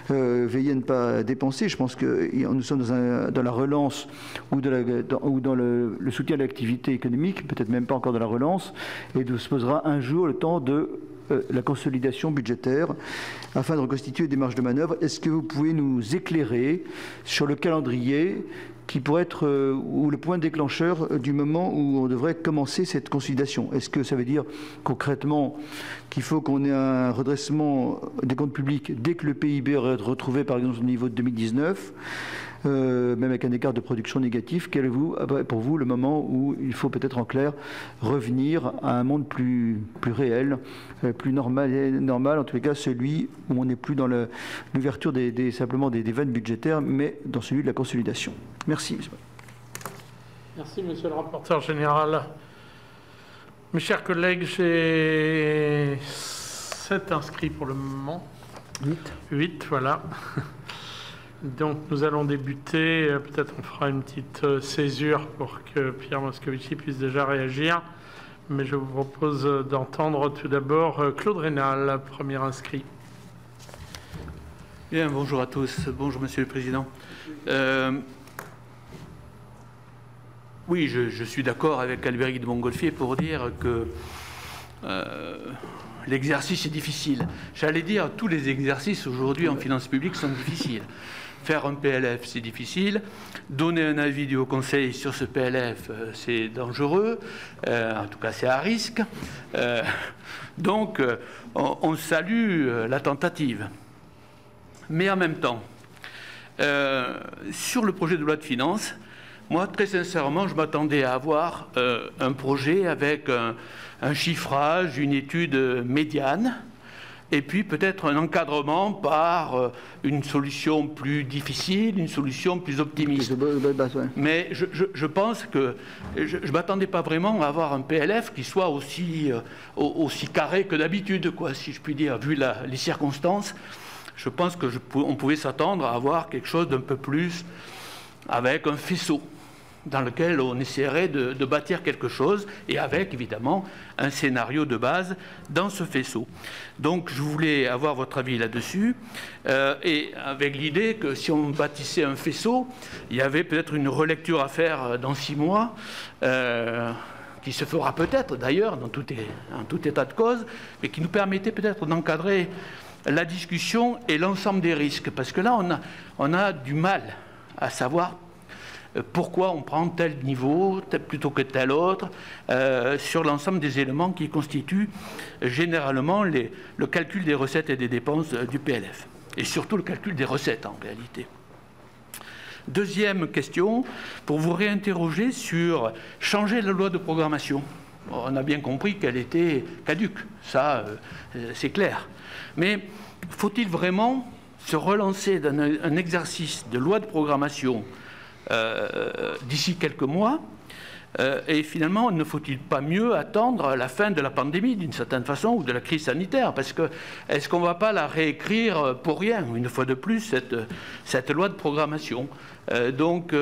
veiller à ne pas dépenser. Je pense que nous sommes dans la relance ou dans le soutien à l'activité économique, peut-être même pas encore dans la relance, et se posera un jour le temps de la consolidation budgétaire afin de reconstituer des marges de manœuvre. Est-ce que vous pouvez nous éclairer sur le calendrier qui pourrait être ou le point déclencheur du moment où on devrait commencer cette consolidation? Est-ce que ça veut dire concrètement qu'il faut qu'on ait un redressement des comptes publics dès que le PIB aurait retrouvé par exemple au niveau de 2019, même avec un écart de production négatif? Quel est pour vous le moment où il faut peut-être en clair revenir à un monde plus réel, plus normal, en tous les cas celui où on n'est plus dans l'ouverture simplement des vannes budgétaires, mais dans celui de la consolidation? Merci. Merci, Monsieur le rapporteur général. Mes chers collègues, j'ai 7 inscrits pour le moment. 8, voilà. Donc nous allons débuter, peut-être on fera une petite césure pour que Pierre Moscovici puisse déjà réagir. Mais je vous propose d'entendre tout d'abord Claude Raynal, premier inscrit. Bien, bonjour à tous. Bonjour, Monsieur le Président. Oui, je suis d'accord avec Albéric de Montgolfier pour dire que l'exercice est difficile. J'allais dire, tous les exercices aujourd'hui en finances publiques sont difficiles. Faire un PLF, c'est difficile. Donner un avis du Haut Conseil sur ce PLF, c'est dangereux. En tout cas, c'est à risque. Donc, on salue la tentative. Mais en même temps, sur le projet de loi de finances, moi, très sincèrement, je m'attendais à avoir un projet avec un chiffrage, une étude médiane, et puis peut-être un encadrement par une solution plus difficile, une solution plus optimiste. Mais je pense que je ne m'attendais pas vraiment à avoir un PLF qui soit aussi carré que d'habitude, quoi, si je puis dire, vu les circonstances. Je pense qu'on pouvait s'attendre à avoir quelque chose d'un peu plus avec un faisceau dans lequel on essaierait de bâtir quelque chose et avec, évidemment, un scénario de base dans ce faisceau. Donc, je voulais avoir votre avis là-dessus et avec l'idée que si on bâtissait un faisceau, il y avait peut-être une relecture à faire dans 6 mois qui se fera peut-être, d'ailleurs, en tout état de cause, mais qui nous permettait peut-être d'encadrer la discussion et l'ensemble des risques. Parce que là, on a du mal à savoir pourquoi on prend tel niveau plutôt que tel autre sur l'ensemble des éléments qui constituent généralement le calcul des recettes et des dépenses du PLF. Et surtout le calcul des recettes, en réalité. Deuxième question, pour vous réinterroger sur changer la loi de programmation. On a bien compris qu'elle était caduque, ça c'est clair. Mais faut-il vraiment se relancer dans un exercice de loi de programmation d'ici quelques mois et finalement, ne faut-il pas mieux attendre la fin de la pandémie d'une certaine façon ou de la crise sanitaire? Parce que est-ce qu'on ne va pas la réécrire pour rien, une fois de plus, cette loi de programmation? Donc,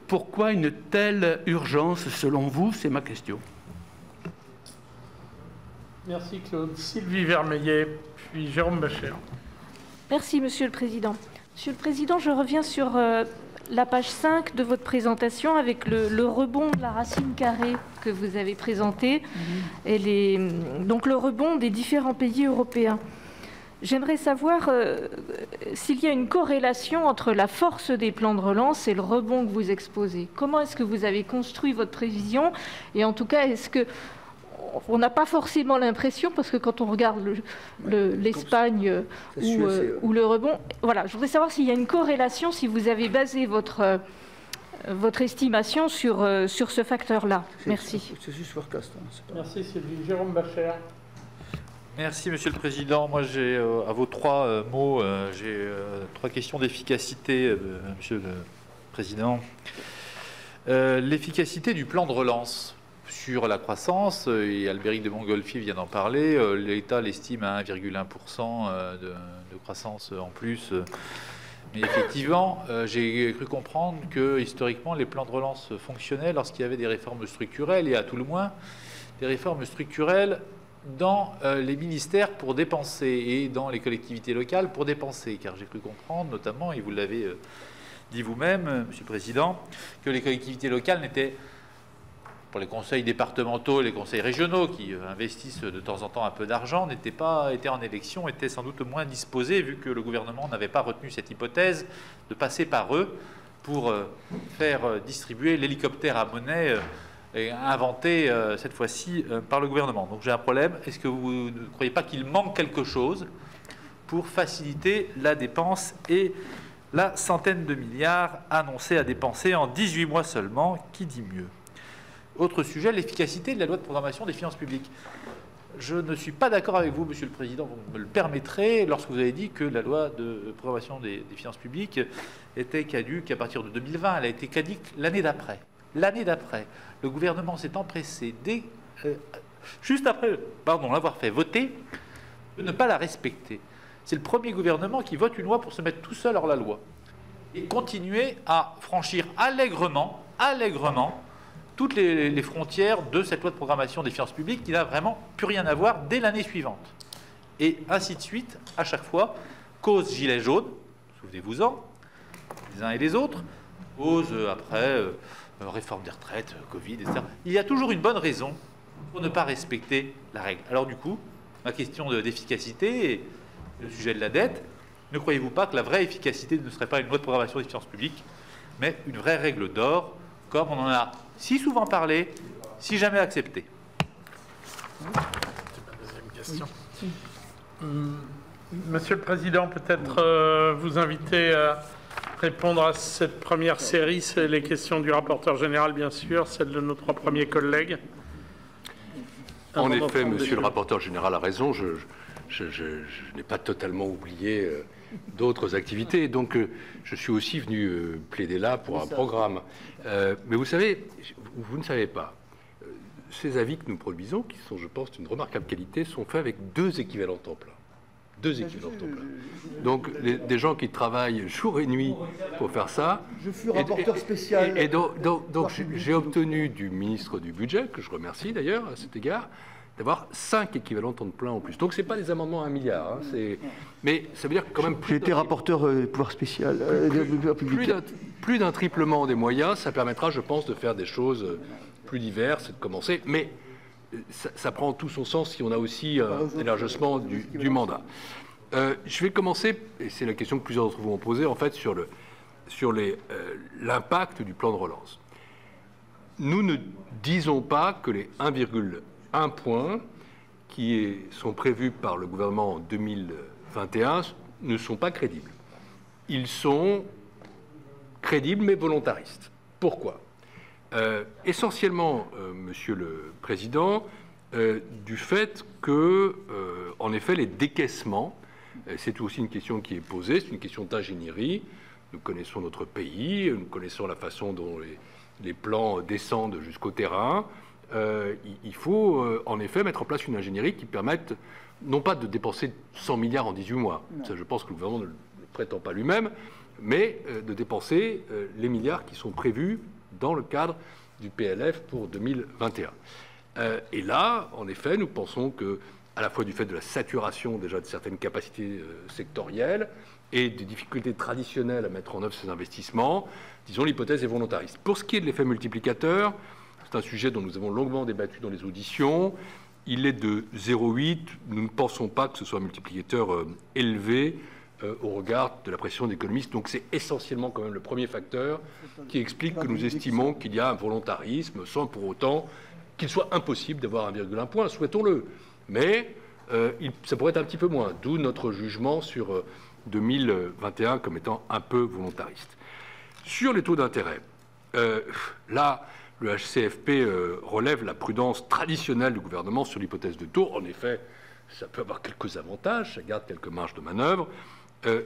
pourquoi une telle urgence selon vous? C'est ma question. Merci Claude. Sylvie Vermeillet, puis Jérôme Bascher. Merci Monsieur le Président. Monsieur le Président, je reviens sur la page 5 de votre présentation avec le rebond de la racine carrée que vous avez présenté, et donc le rebond des différents pays européens. J'aimerais savoir s'il y a une corrélation entre la force des plans de relance et le rebond que vous exposez. Comment est-ce que vous avez construit votre prévision? Et en tout cas, est-ce que on n'a pas forcément l'impression, parce que quand on regarde l'Espagne ou le rebond, voilà, je voudrais savoir s'il y a une corrélation, si vous avez basé votre estimation sur ce facteur-là. Merci. C'est juste forecast. Merci Sylvie. Jérôme Bascher. Merci Monsieur le Président. Moi, j'ai à vos 3 mots, j'ai 3 questions d'efficacité, Monsieur le Président. L'efficacité du plan de relance sur la croissance, et Albéric de Montgolfier vient d'en parler, l'État l'estime à 1,1% de croissance en plus. Mais effectivement, j'ai cru comprendre que historiquement, les plans de relance fonctionnaient lorsqu'il y avait des réformes structurelles, et à tout le moins, des réformes structurelles dans les ministères pour dépenser et dans les collectivités locales pour dépenser. Car j'ai cru comprendre, notamment, et vous l'avez dit vous-même, Monsieur le Président, que les collectivités locales n'étaient, pour les conseils départementaux, les conseils régionaux qui investissent de temps en temps un peu d'argent, étaient en élection, étaient sans doute moins disposés, vu que le gouvernement n'avait pas retenu cette hypothèse de passer par eux pour faire distribuer l'hélicoptère à monnaie inventé cette fois-ci par le gouvernement. Donc j'ai un problème. Est-ce que vous ne croyez pas qu'il manque quelque chose pour faciliter la dépense et la centaine de milliards annoncés à dépenser en 18 mois seulement, qui dit mieux? Autre sujet, l'efficacité de la loi de programmation des finances publiques. Je ne suis pas d'accord avec vous, Monsieur le Président, vous me le permettrez, lorsque vous avez dit que la loi de programmation des finances publiques était caduque à partir de 2020. Elle a été caduque l'année d'après. L'année d'après, le gouvernement s'est empressé, juste après l'avoir fait voter, de ne pas la respecter. C'est le premier gouvernement qui vote une loi pour se mettre tout seul hors la loi et continuer à franchir allègrement toutes les frontières de cette loi de programmation des finances publiques qui n'a vraiment plus rien à voir dès l'année suivante. Et ainsi de suite, à chaque fois, cause gilet jaune, souvenez-vous-en, les uns et les autres, cause après réforme des retraites, Covid, etc. Il y a toujours une bonne raison pour ne pas respecter la règle. Alors du coup, ma question d'efficacité et le sujet de la dette, ne croyez-vous pas que la vraie efficacité ne serait pas une loi de programmation des finances publiques, mais une vraie règle d'or, comme on en a si souvent parlé, si jamais accepté? C'est ma deuxième question. Monsieur le Président, peut-être vous inviter à répondre à cette première série. C'est les questions du rapporteur général, bien sûr, celles de nos 3 premiers collègues. En effet, monsieur le rapporteur général a raison. Je n'ai pas totalement oublié d'autres activités. Donc, je suis aussi venu plaider là pour un programme. Mais vous savez, vous ne savez pas, ces avis que nous produisons, qui sont, je pense, d'une remarquable qualité, sont faits avec 2 équivalents temps plein. 2 équivalents temps plein. Donc, des gens qui travaillent jour et nuit pour faire ça. Je fus rapporteur spécial. Et donc j'ai obtenu du ministre du Budget, que je remercie d'ailleurs à cet égard, d'avoir 5 équivalents temps plein en plus. Donc, ce n'est pas des amendements à 1 milliard. Hein, mais ça veut dire quand même... J'ai été rapporteur pouvoir spécial. Plus d'un triplement des moyens, ça permettra, je pense, de faire des choses plus diverses et de commencer. Mais ça prend tout son sens si on a aussi un élargissement du mandat. Je vais commencer, et c'est la question que plusieurs d'entre vous ont posée, en fait, sur l'impact du plan de relance. Nous ne disons pas que les 1,1 point qui sont prévus par le gouvernement en 2021 ne sont pas crédibles. Ils sont crédibles mais volontaristes. Pourquoi ? Essentiellement, Monsieur le Président, du fait que, en effet, les décaissements, c'est aussi une question qui est posée, c'est une question d'ingénierie. Nous connaissons notre pays, nous connaissons la façon dont les plans descendent jusqu'au terrain. Il faut, en effet, mettre en place une ingénierie qui permette, non pas de dépenser 100 milliards en 18 mois, ça, je pense que le gouvernement ne le prétend pas lui-même, mais de dépenser les milliards qui sont prévus dans le cadre du PLF pour 2021. Et là, en effet, nous pensons que, à la fois du fait de la saturation déjà de certaines capacités sectorielles et des difficultés traditionnelles à mettre en œuvre ces investissements, disons, l'hypothèse est volontariste. Pour ce qui est de l'effet multiplicateur, c'est un sujet dont nous avons longuement débattu dans les auditions. Il est de 0,8. Nous ne pensons pas que ce soit un multiplicateur élevé au regard de la pression d'économistes. Donc c'est essentiellement quand même le premier facteur qui explique que nous estimons qu'il y a un volontarisme sans pour autant qu'il soit impossible d'avoir 1,1 point, souhaitons-le. Mais ça pourrait être un petit peu moins, d'où notre jugement sur 2021 comme étant un peu volontariste. Sur les taux d'intérêt, là, le HCFP relève la prudence traditionnelle du gouvernement sur l'hypothèse de taux. En effet, ça peut avoir quelques avantages, ça garde quelques marges de manœuvre.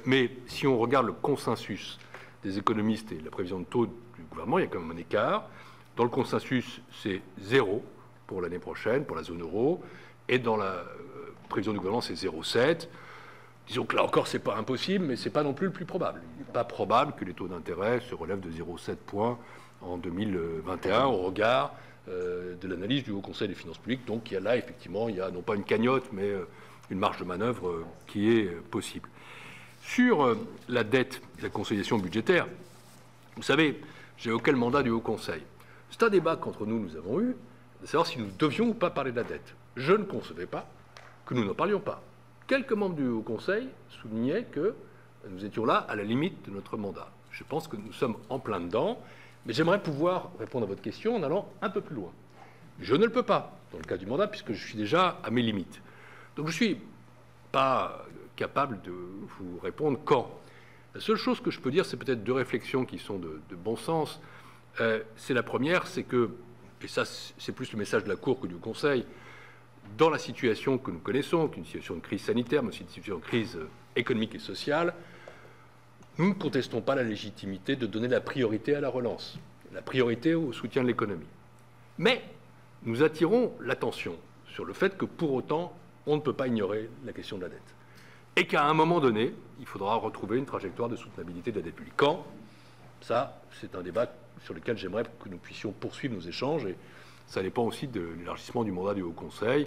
Mais si on regarde le consensus des économistes et la prévision de taux du gouvernement, il y a quand même un écart. Dans le consensus, c'est 0 pour l'année prochaine, pour la zone euro. Et dans la prévision du gouvernement, c'est 0,7. Disons que là encore, ce n'est pas impossible, mais ce n'est pas non plus le plus probable. Il n'est pas probable que les taux d'intérêt se relèvent de 0,7 points en 2021 au regard de l'analyse du Haut Conseil des finances publiques. Donc il y a là, effectivement, il y a non pas une cagnotte, mais une marge de manœuvre qui est possible. Sur la dette et la consolidation budgétaire, vous savez, j'ai auquel mandat du Haut Conseil. C'est un débat qu'entre nous avons eu, de savoir si nous devions ou pas parler de la dette. Je ne concevais pas que nous n'en parlions pas. Quelques membres du Haut Conseil soulignaient que nous étions là à la limite de notre mandat. Je pense que nous sommes en plein dedans, mais j'aimerais pouvoir répondre à votre question en allant un peu plus loin. Je ne le peux pas, dans le cas du mandat, puisque je suis déjà à mes limites. Donc je ne suis pas capable de vous répondre quand. La seule chose que je peux dire, c'est peut-être 2 réflexions qui sont de bon sens. C'est la première, c'est que, et ça c'est plus le message de la Cour que du Conseil, dans la situation que nous connaissons, qui est une situation de crise sanitaire, mais aussi une situation de crise économique et sociale, nous ne contestons pas la légitimité de donner la priorité à la relance, la priorité au soutien de l'économie. Mais nous attirons l'attention sur le fait que, pour autant, on ne peut pas ignorer la question de la dette. et qu'à un moment donné, il faudra retrouver une trajectoire de soutenabilité de la dette publique. Quand? Ça, c'est un débat sur lequel j'aimerais que nous puissions poursuivre nos échanges, et ça dépend aussi de l'élargissement du mandat du Haut Conseil.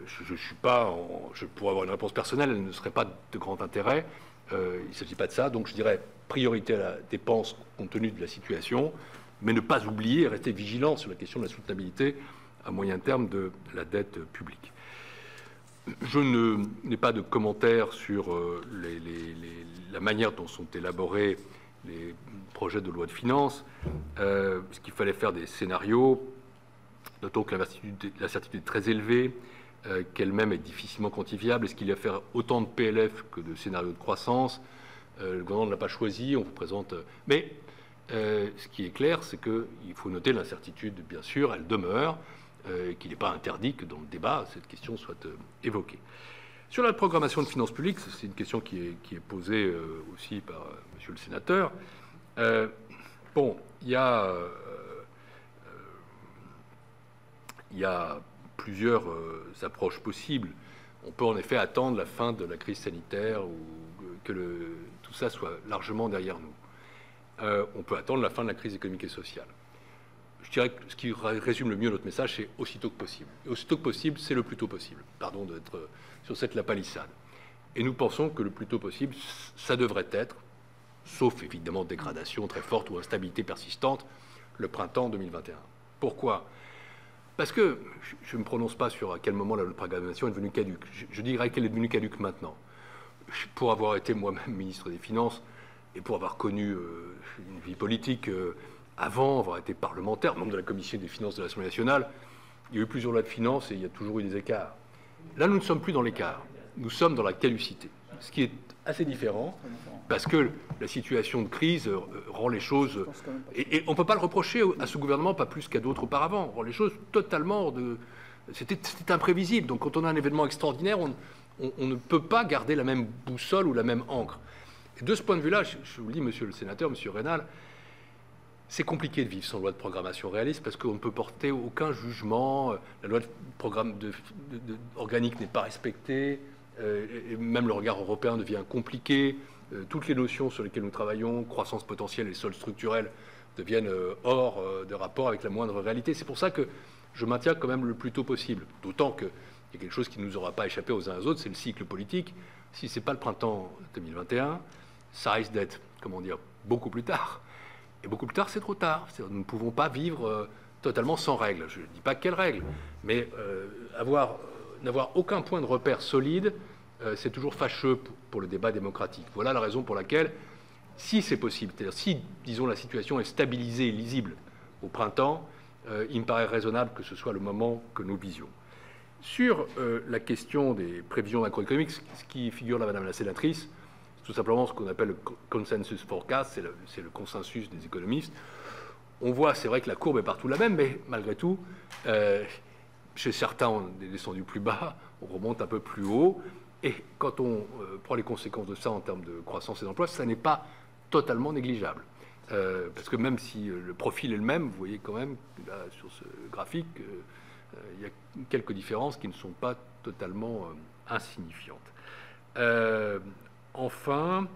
Je pourrais avoir une réponse personnelle, elle ne serait pas de grand intérêt. Il ne s'agit pas de ça, donc je dirais priorité à la dépense compte tenu de la situation, mais ne pas oublier et rester vigilant sur la question de la soutenabilité à moyen terme de la dette publique. Je n'ai pas de commentaires sur la manière dont sont élaborés les projets de loi de finances. Est-ce qu'il fallait faire des scénarios? Notons que l'incertitude est très élevée, qu'elle-même est difficilement quantifiable. Est-ce qu'il y a faire autant de PLF que de scénarios de croissance? Le gouvernement ne l'a pas choisi, on vous présente... Mais ce qui est clair, c'est qu'il faut noter l'incertitude, bien sûr, elle demeure, qu'il n'est pas interdit que dans le débat, cette question soit évoquée. Sur la programmation de finances publiques, c'est une question qui est posée aussi par monsieur le sénateur. Bon, il y a plusieurs approches possibles. On peut en effet attendre la fin de la crise sanitaire ou que tout ça soit largement derrière nous. On peut attendre la fin de la crise économique et sociale. Je dirais que ce qui résume le mieux notre message, c'est aussitôt que possible. Et aussitôt que possible, c'est le plus tôt possible. Pardon d'être sur cette lapalissade. Et nous pensons que le plus tôt possible, ça devrait être, sauf évidemment dégradation très forte ou instabilité persistante, le printemps 2021. Pourquoi? Parce que je ne me prononce pas sur à quel moment la loi de programmation est devenue caduque. Je dirais qu'elle est devenue caduque maintenant. Pour avoir été moi-même ministre des Finances et pour avoir connu une vie politique avant avoir été parlementaire, membre de la commission des finances de l'Assemblée nationale, il y a eu plusieurs lois de finances et il y a toujours eu des écarts. Là, nous ne sommes plus dans l'écart. Nous sommes dans la caducité. Ce qui est assez différent, parce que la situation de crise rend les choses... Et on ne peut pas le reprocher à ce gouvernement, pas plus qu'à d'autres auparavant. Rend les choses totalement hors de... C'était imprévisible. Donc quand on a un événement extraordinaire, on ne peut pas garder la même boussole ou la même encre. Et de ce point de vue-là, je vous le dis, monsieur le sénateur, monsieur Reynal, c'est compliqué de vivre sans loi de programmation réaliste parce qu'on ne peut porter aucun jugement. La loi de programme organique n'est pas respectée. Et même le regard européen devient compliqué. Toutes les notions sur lesquelles nous travaillons, croissance potentielle et solde structurel, deviennent hors de rapport avec la moindre réalité. C'est pour ça que je maintiens quand même le plus tôt possible. D'autant qu'il y a quelque chose qui ne nous aura pas échappé aux uns aux autres, c'est le cycle politique. Si ce n'est pas le printemps 2021, ça risque d'être, comment dire, beaucoup plus tard. Et beaucoup plus tard, c'est trop tard. Nous ne pouvons pas vivre totalement sans règles. Je ne dis pas quelles règles, mais n'avoir aucun point de repère solide, c'est toujours fâcheux pour le débat démocratique. Voilà la raison pour laquelle, si c'est possible, c'est-à-dire si, disons, la situation est stabilisée et lisible au printemps, il me paraît raisonnable que ce soit le moment que nous visions. Sur la question des prévisions macroéconomiques, ce qui figure là, madame la sénatrice, tout simplement ce qu'on appelle le consensus forecast, c'est le consensus des économistes. On voit, c'est vrai que la courbe est partout la même, mais malgré tout, chez certains, on est descendu plus bas, on remonte un peu plus haut, et quand on prend les conséquences de ça en termes de croissance et d'emploi, ça n'est pas totalement négligeable. Parce que même si le profil est le même, vous voyez quand même, là, sur ce graphique, il y a quelques différences qui ne sont pas totalement insignifiantes. Enfin,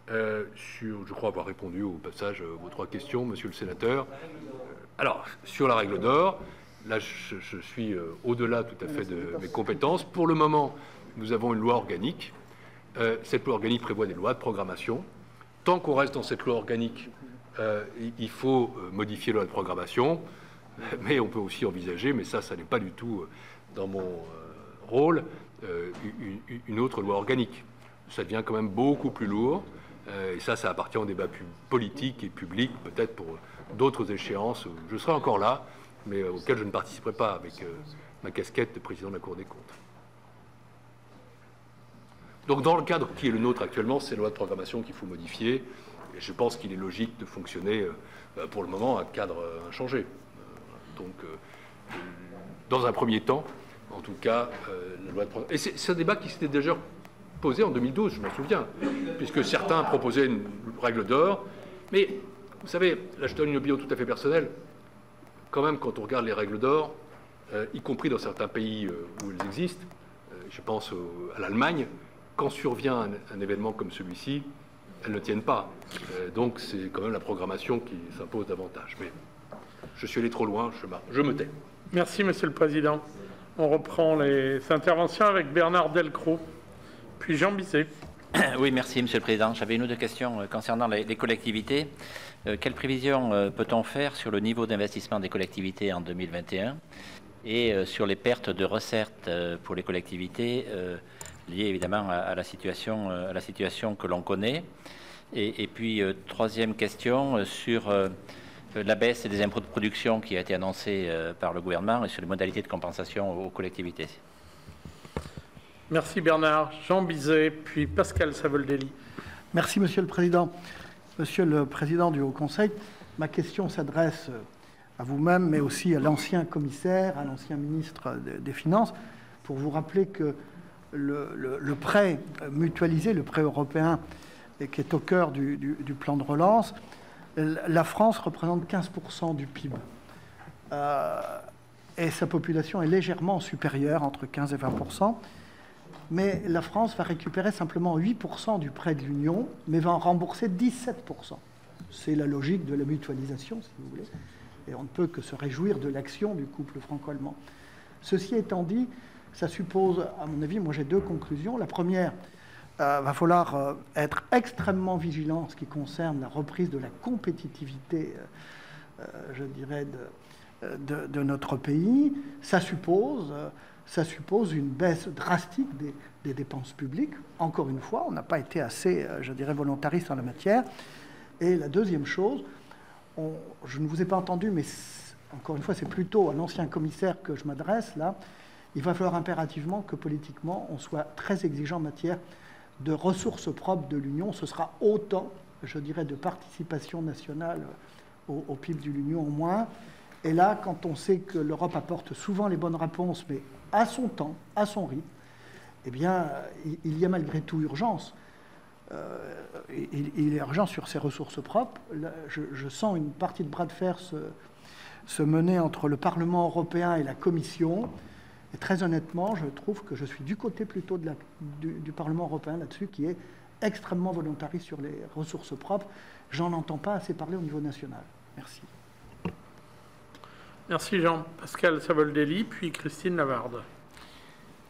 je crois avoir répondu au passage vos trois questions, monsieur le sénateur. Alors, sur la règle d'or, là, je suis au-delà tout à fait de mes compétences. Pour le moment, nous avons une loi organique. Cette loi organique prévoit des lois de programmation. Tant qu'on reste dans cette loi organique, il faut modifier la loi de programmation. Mais on peut aussi envisager, mais ça n'est pas du tout dans mon rôle, une autre loi organique. Ça devient quand même beaucoup plus lourd. Et ça appartient au débat politique et public, peut-être pour d'autres échéances. Je serai encore là, mais auxquelles je ne participerai pas avec ma casquette de président de la Cour des comptes. Donc dans le cadre qui est le nôtre actuellement, c'est la loi de programmation qu'il faut modifier. Et je pense qu'il est logique de fonctionner pour le moment à cadre inchangé. Donc dans un premier temps, en tout cas, la loi de programmation... Et c'est un débat qui s'était déjà posé en 2012, je m'en souviens, puisque certains proposaient une règle d'or. Mais vous savez, là je donne une opinion tout à fait personnelle. Quand même, quand on regarde les règles d'or, y compris dans certains pays où elles existent, je pense à l'Allemagne, quand survient un événement comme celui-ci, elles ne tiennent pas. Donc c'est quand même la programmation qui s'impose davantage. Mais je suis allé trop loin, je me tais. Merci, Monsieur le Président. On reprend les interventions avec Bernard Delcros, puis Jean Bizet. Oui, merci, Monsieur le Président. J'avais une ou deux questions concernant les collectivités. Quelles prévisions peut-on faire sur le niveau d'investissement des collectivités en 2021 et sur les pertes de recettes pour les collectivités liées évidemment à la situation que l'on connaît? Et puis, troisième question, sur la baisse des impôts de production qui a été annoncée par le gouvernement et sur les modalités de compensation aux collectivités. Merci Bernard. Jean Bizet, puis Pascal Savoldelli. Merci Monsieur le Président. Monsieur le Président du Haut Conseil, ma question s'adresse à vous-même, mais aussi à l'ancien commissaire, à l'ancien ministre des Finances, pour vous rappeler que le prêt mutualisé, le prêt européen, qui est au cœur du plan de relance, la France représente 15% du PIB. Et sa population est légèrement supérieure, entre 15 et 20%. Mais la France va récupérer simplement 8% du prêt de l'Union, mais va en rembourser 17%. C'est la logique de la mutualisation, si vous voulez. Et on ne peut que se réjouir de l'action du couple franco-allemand. Ceci étant dit, ça suppose, à mon avis, moi j'ai deux conclusions. La première, va falloir être extrêmement vigilant en ce qui concerne la reprise de la compétitivité, je dirais, de notre pays. Ça suppose une baisse drastique des dépenses publiques. Encore une fois, on n'a pas été assez, je dirais, volontariste en la matière. Et la deuxième chose, je ne vous ai pas entendu, mais encore une fois, c'est plutôt à l'ancien commissaire que je m'adresse là. Il va falloir impérativement que politiquement, on soit très exigeant en matière de ressources propres de l'Union. Ce sera autant, je dirais, de participation nationale au PIB de l'Union au moins. Et là, quand on sait que l'Europe apporte souvent les bonnes réponses, mais à son temps, à son rythme, eh bien, il y a malgré tout urgence. Il est urgent sur ces ressources propres. Là, je sens une partie de bras de fer se mener entre le Parlement européen et la Commission. Et très honnêtement, je trouve que je suis du côté plutôt du Parlement européen là-dessus, qui est extrêmement volontariste sur les ressources propres. J'en entends pas assez parler au niveau national. Merci. Merci Jean. Pascal Savoldelli, puis Christine Lavarde.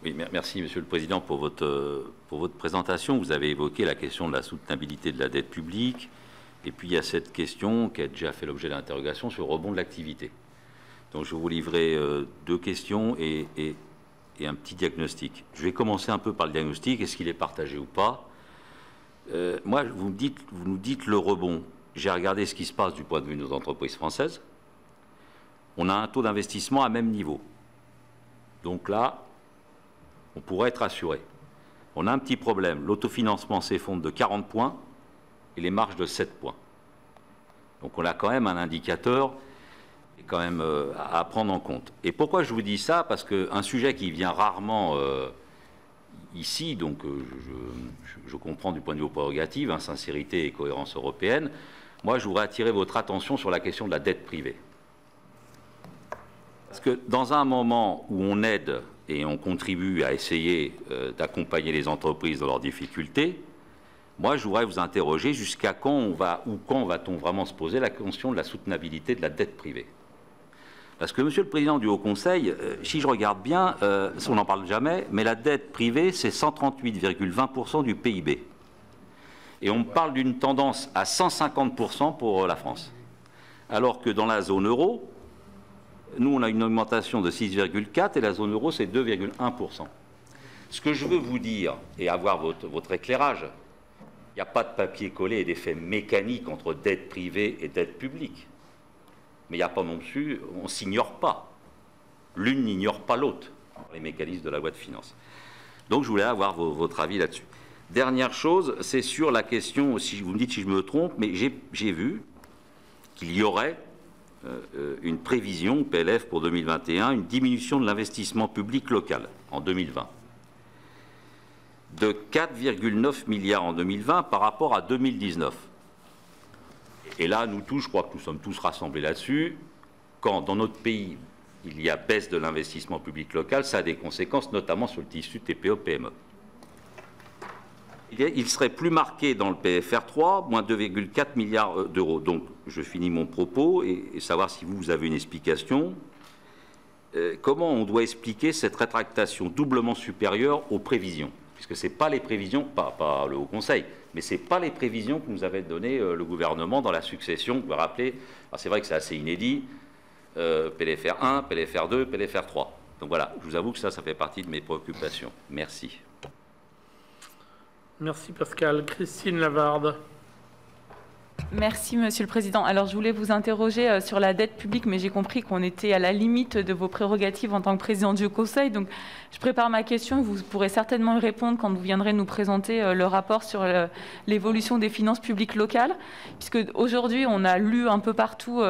Oui, merci Monsieur le Président pour votre présentation. Vous avez évoqué la question de la soutenabilité de la dette publique, et puis il y a cette question qui a déjà fait l'objet d'interrogation sur le rebond de l'activité. Donc je vais vous livrer deux questions et un petit diagnostic. Je vais commencer un peu par le diagnostic. Est-ce qu'il est partagé ou pas? Moi, vous nous dites le rebond. J'ai regardé ce qui se passe du point de vue de nos entreprises françaises. On a un taux d'investissement à même niveau. Donc là, on pourrait être assuré. On a un petit problème. L'autofinancement s'effondre de 40 points et les marges de 7 points. Donc on a quand même un indicateur quand même à prendre en compte. Et pourquoi je vous dis ça? Parce qu'un sujet qui vient rarement ici, donc je comprends du point de vue prérogative, sincérité et cohérence européenne, moi je voudrais attirer votre attention sur la question de la dette privée. Parce que dans un moment où on aide et on contribue à essayer d'accompagner les entreprises dans leurs difficultés, moi je voudrais vous interroger jusqu'à quand va-t-on vraiment se poser la question de la soutenabilité de la dette privée? Parce que, Monsieur le Président du Haut Conseil, si je regarde bien, on n'en parle jamais, mais la dette privée, c'est 138,20% du PIB. Et on parle d'une tendance à 150% pour la France. Alors que dans la zone euro, nous, on a une augmentation de 6,4% et la zone euro, c'est 2,1%. Ce que je veux vous dire, et avoir votre éclairage, il n'y a pas de papier collé et d'effet mécanique entre dette privée et dette publique. Mais il n'y a pas non plus, on ne s'ignore pas. L'une n'ignore pas l'autre, les mécanismes de la loi de finances. Donc je voulais avoir votre avis là-dessus. Dernière chose, c'est sur la question, si vous me dites si je me trompe, mais j'ai vu qu'il y aurait une prévision PLF pour 2021, une diminution de l'investissement public local en 2020, de 4,9 milliards en 2020 par rapport à 2019. Et là, nous tous, je crois que nous sommes tous rassemblés là-dessus, quand dans notre pays, il y a baisse de l'investissement public local, ça a des conséquences, notamment sur le tissu TPE-PME. il serait plus marqué dans le PFR 3, moins 2,4 milliards d'euros. Donc, je finis mon propos et savoir si vous avez une explication. Comment on doit expliquer cette rétractation doublement supérieure aux prévisions? Puisque ce n'est pas les prévisions, pas le Haut Conseil, mais ce n'est pas les prévisions que nous avait données le gouvernement dans la succession. Vous vous rappelez, c'est vrai que c'est assez inédit, PLFR 1, PLFR 2, PLFR 3. Donc voilà, je vous avoue que ça fait partie de mes préoccupations. Merci. Merci Pascal. Christine Lavarde. Merci, Monsieur le Président. Alors, je voulais vous interroger sur la dette publique, mais j'ai compris qu'on était à la limite de vos prérogatives en tant que président du Conseil. Donc, je prépare ma question. Vous pourrez certainement y répondre quand vous viendrez nous présenter le rapport sur l'évolution des finances publiques locales. Puisque aujourd'hui, on a lu un peu partout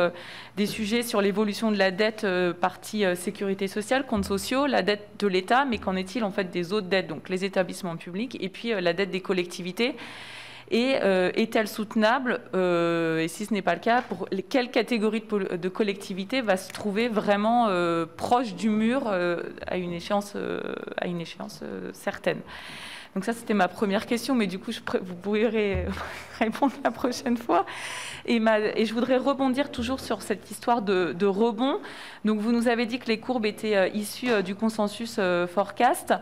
des sujets sur l'évolution de la dette partie sécurité sociale, comptes sociaux, la dette de l'État, mais qu'en est-il en fait des autres dettes, donc les établissements publics, et puis la dette des collectivités? Et est-elle soutenable, et si ce n'est pas le cas, pour quelle catégorie de collectivité va se trouver vraiment proche du mur à une échéance certaine? Donc ça, c'était ma première question, mais du coup, vous pouvez répondre la prochaine fois. Et je voudrais rebondir toujours sur cette histoire de rebond. Donc vous nous avez dit que les courbes étaient issues du consensus forecast.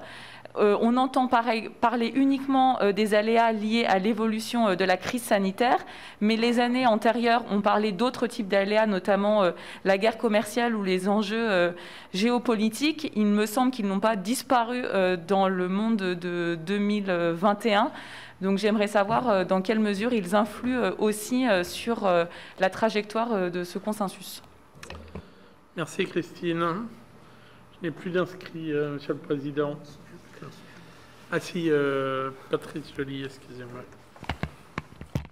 On entend parler uniquement des aléas liés à l'évolution de la crise sanitaire, mais les années antérieures ont parlé d'autres types d'aléas, notamment la guerre commerciale ou les enjeux géopolitiques. Il me semble qu'ils n'ont pas disparu dans le monde de 2021. Donc j'aimerais savoir dans quelle mesure ils influent aussi sur la trajectoire de ce consensus. Merci Christine. Je n'ai plus d'inscrits, Monsieur le Président. Ah si, Patrice Joly, excusez-moi.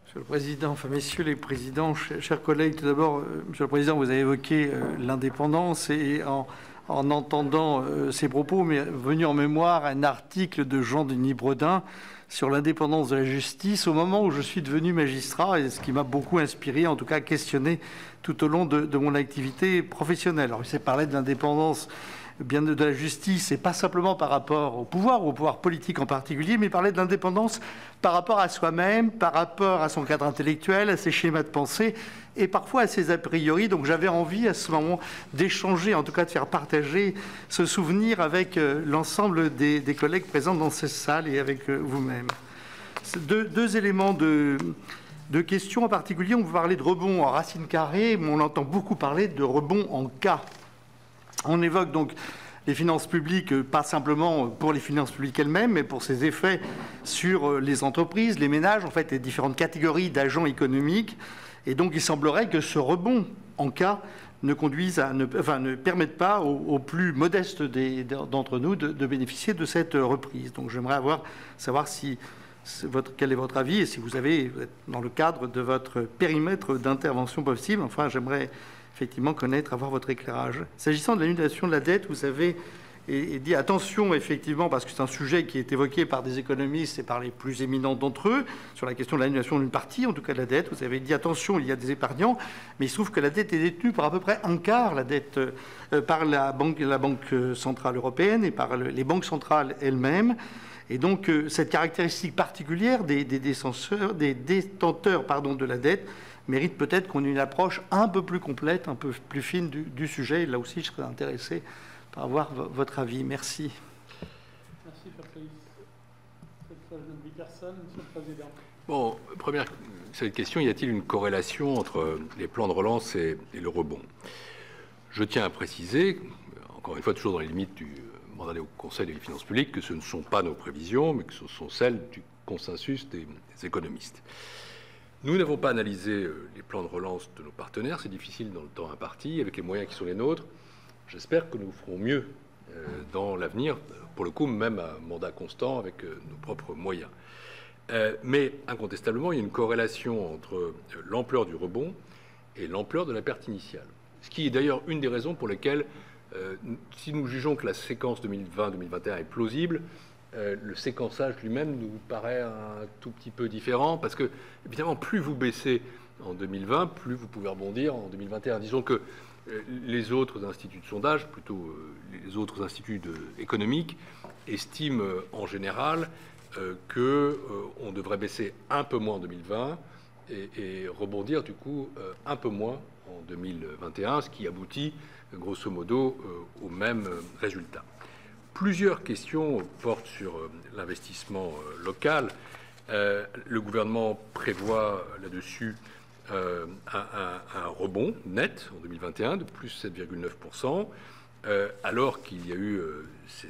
Monsieur le Président, enfin messieurs les présidents, chers collègues, tout d'abord, Monsieur le Président, vous avez évoqué l'indépendance et en entendant ces propos, m'est venu en mémoire un article de Jean-Denis Bredin sur l'indépendance de la justice au moment où je suis devenu magistrat, et ce qui m'a beaucoup inspiré, en tout cas questionné tout au long de mon activité professionnelle. Alors il s'est parlé de l'indépendance bien de la justice, et pas simplement par rapport au pouvoir politique en particulier, mais parler de l'indépendance par rapport à soi-même, par rapport à son cadre intellectuel, à ses schémas de pensée, et parfois à ses a priori. Donc j'avais envie à ce moment d'échanger, en tout cas de faire partager ce souvenir avec l'ensemble des collègues présents dans cette salle et avec vous-même. Deux éléments de questions en particulier. On vous parlait de rebond en racine carrée, mais on entend beaucoup parler de rebond en K. On évoque donc les finances publiques, pas simplement pour les finances publiques elles-mêmes, mais pour ses effets sur les entreprises, les ménages, en fait, les différentes catégories d'agents économiques. Et donc, il semblerait que ce rebond en cas ne permette pas aux plus modestes d'entre nous de bénéficier de cette reprise. Donc, j'aimerais savoir quel est votre avis et si vous êtes dans le cadre de votre périmètre d'intervention possible. Enfin, j'aimerais effectivement avoir votre éclairage. S'agissant de l'annulation de la dette, vous avez dit attention, effectivement, parce que c'est un sujet qui est évoqué par des économistes et par les plus éminents d'entre eux, sur la question de l'annulation d'une partie, en tout cas de la dette. Vous avez dit attention, il y a des épargnants, mais il se trouve que la dette est détenue par à peu près un quart, la dette, par la Banque centrale européenne et par les banques centrales elles-mêmes. Et donc, cette caractéristique particulière des détenteurs de la dette mérite peut-être qu'on ait une approche un peu plus complète, un peu plus fine du sujet. Et là aussi, je serais intéressé par avoir votre avis. Merci. Merci, Patrice. Cette fois, je n'oublie personne, Monsieur le Président. Bon, première cette question, y a-t-il une corrélation entre les plans de relance et le rebond? Je tiens à préciser, encore une fois, toujours dans les limites du mandat au Conseil des finances publiques, que ce ne sont pas nos prévisions, mais que ce sont celles du consensus des économistes. Nous n'avons pas analysé les plans de relance de nos partenaires, c'est difficile dans le temps imparti, avec les moyens qui sont les nôtres. J'espère que nous ferons mieux dans l'avenir, pour le coup, même à mandat constant, avec nos propres moyens. Mais incontestablement, il y a une corrélation entre l'ampleur du rebond et l'ampleur de la perte initiale. Ce qui est d'ailleurs une des raisons pour lesquelles, si nous jugeons que la séquence 2020-2021 est plausible, le séquençage lui-même nous paraît un tout petit peu différent, parce que, évidemment, plus vous baissez en 2020, plus vous pouvez rebondir en 2021. Disons que les autres instituts de sondage, plutôt les autres instituts économiques, estiment en général qu'on devrait baisser un peu moins en 2020 et rebondir du coup un peu moins en 2021, ce qui aboutit grosso modo au même résultat. Plusieurs questions portent sur l'investissement local. Le gouvernement prévoit là-dessus un rebond net en 2021 de plus 7,9%, alors qu'il y a eu,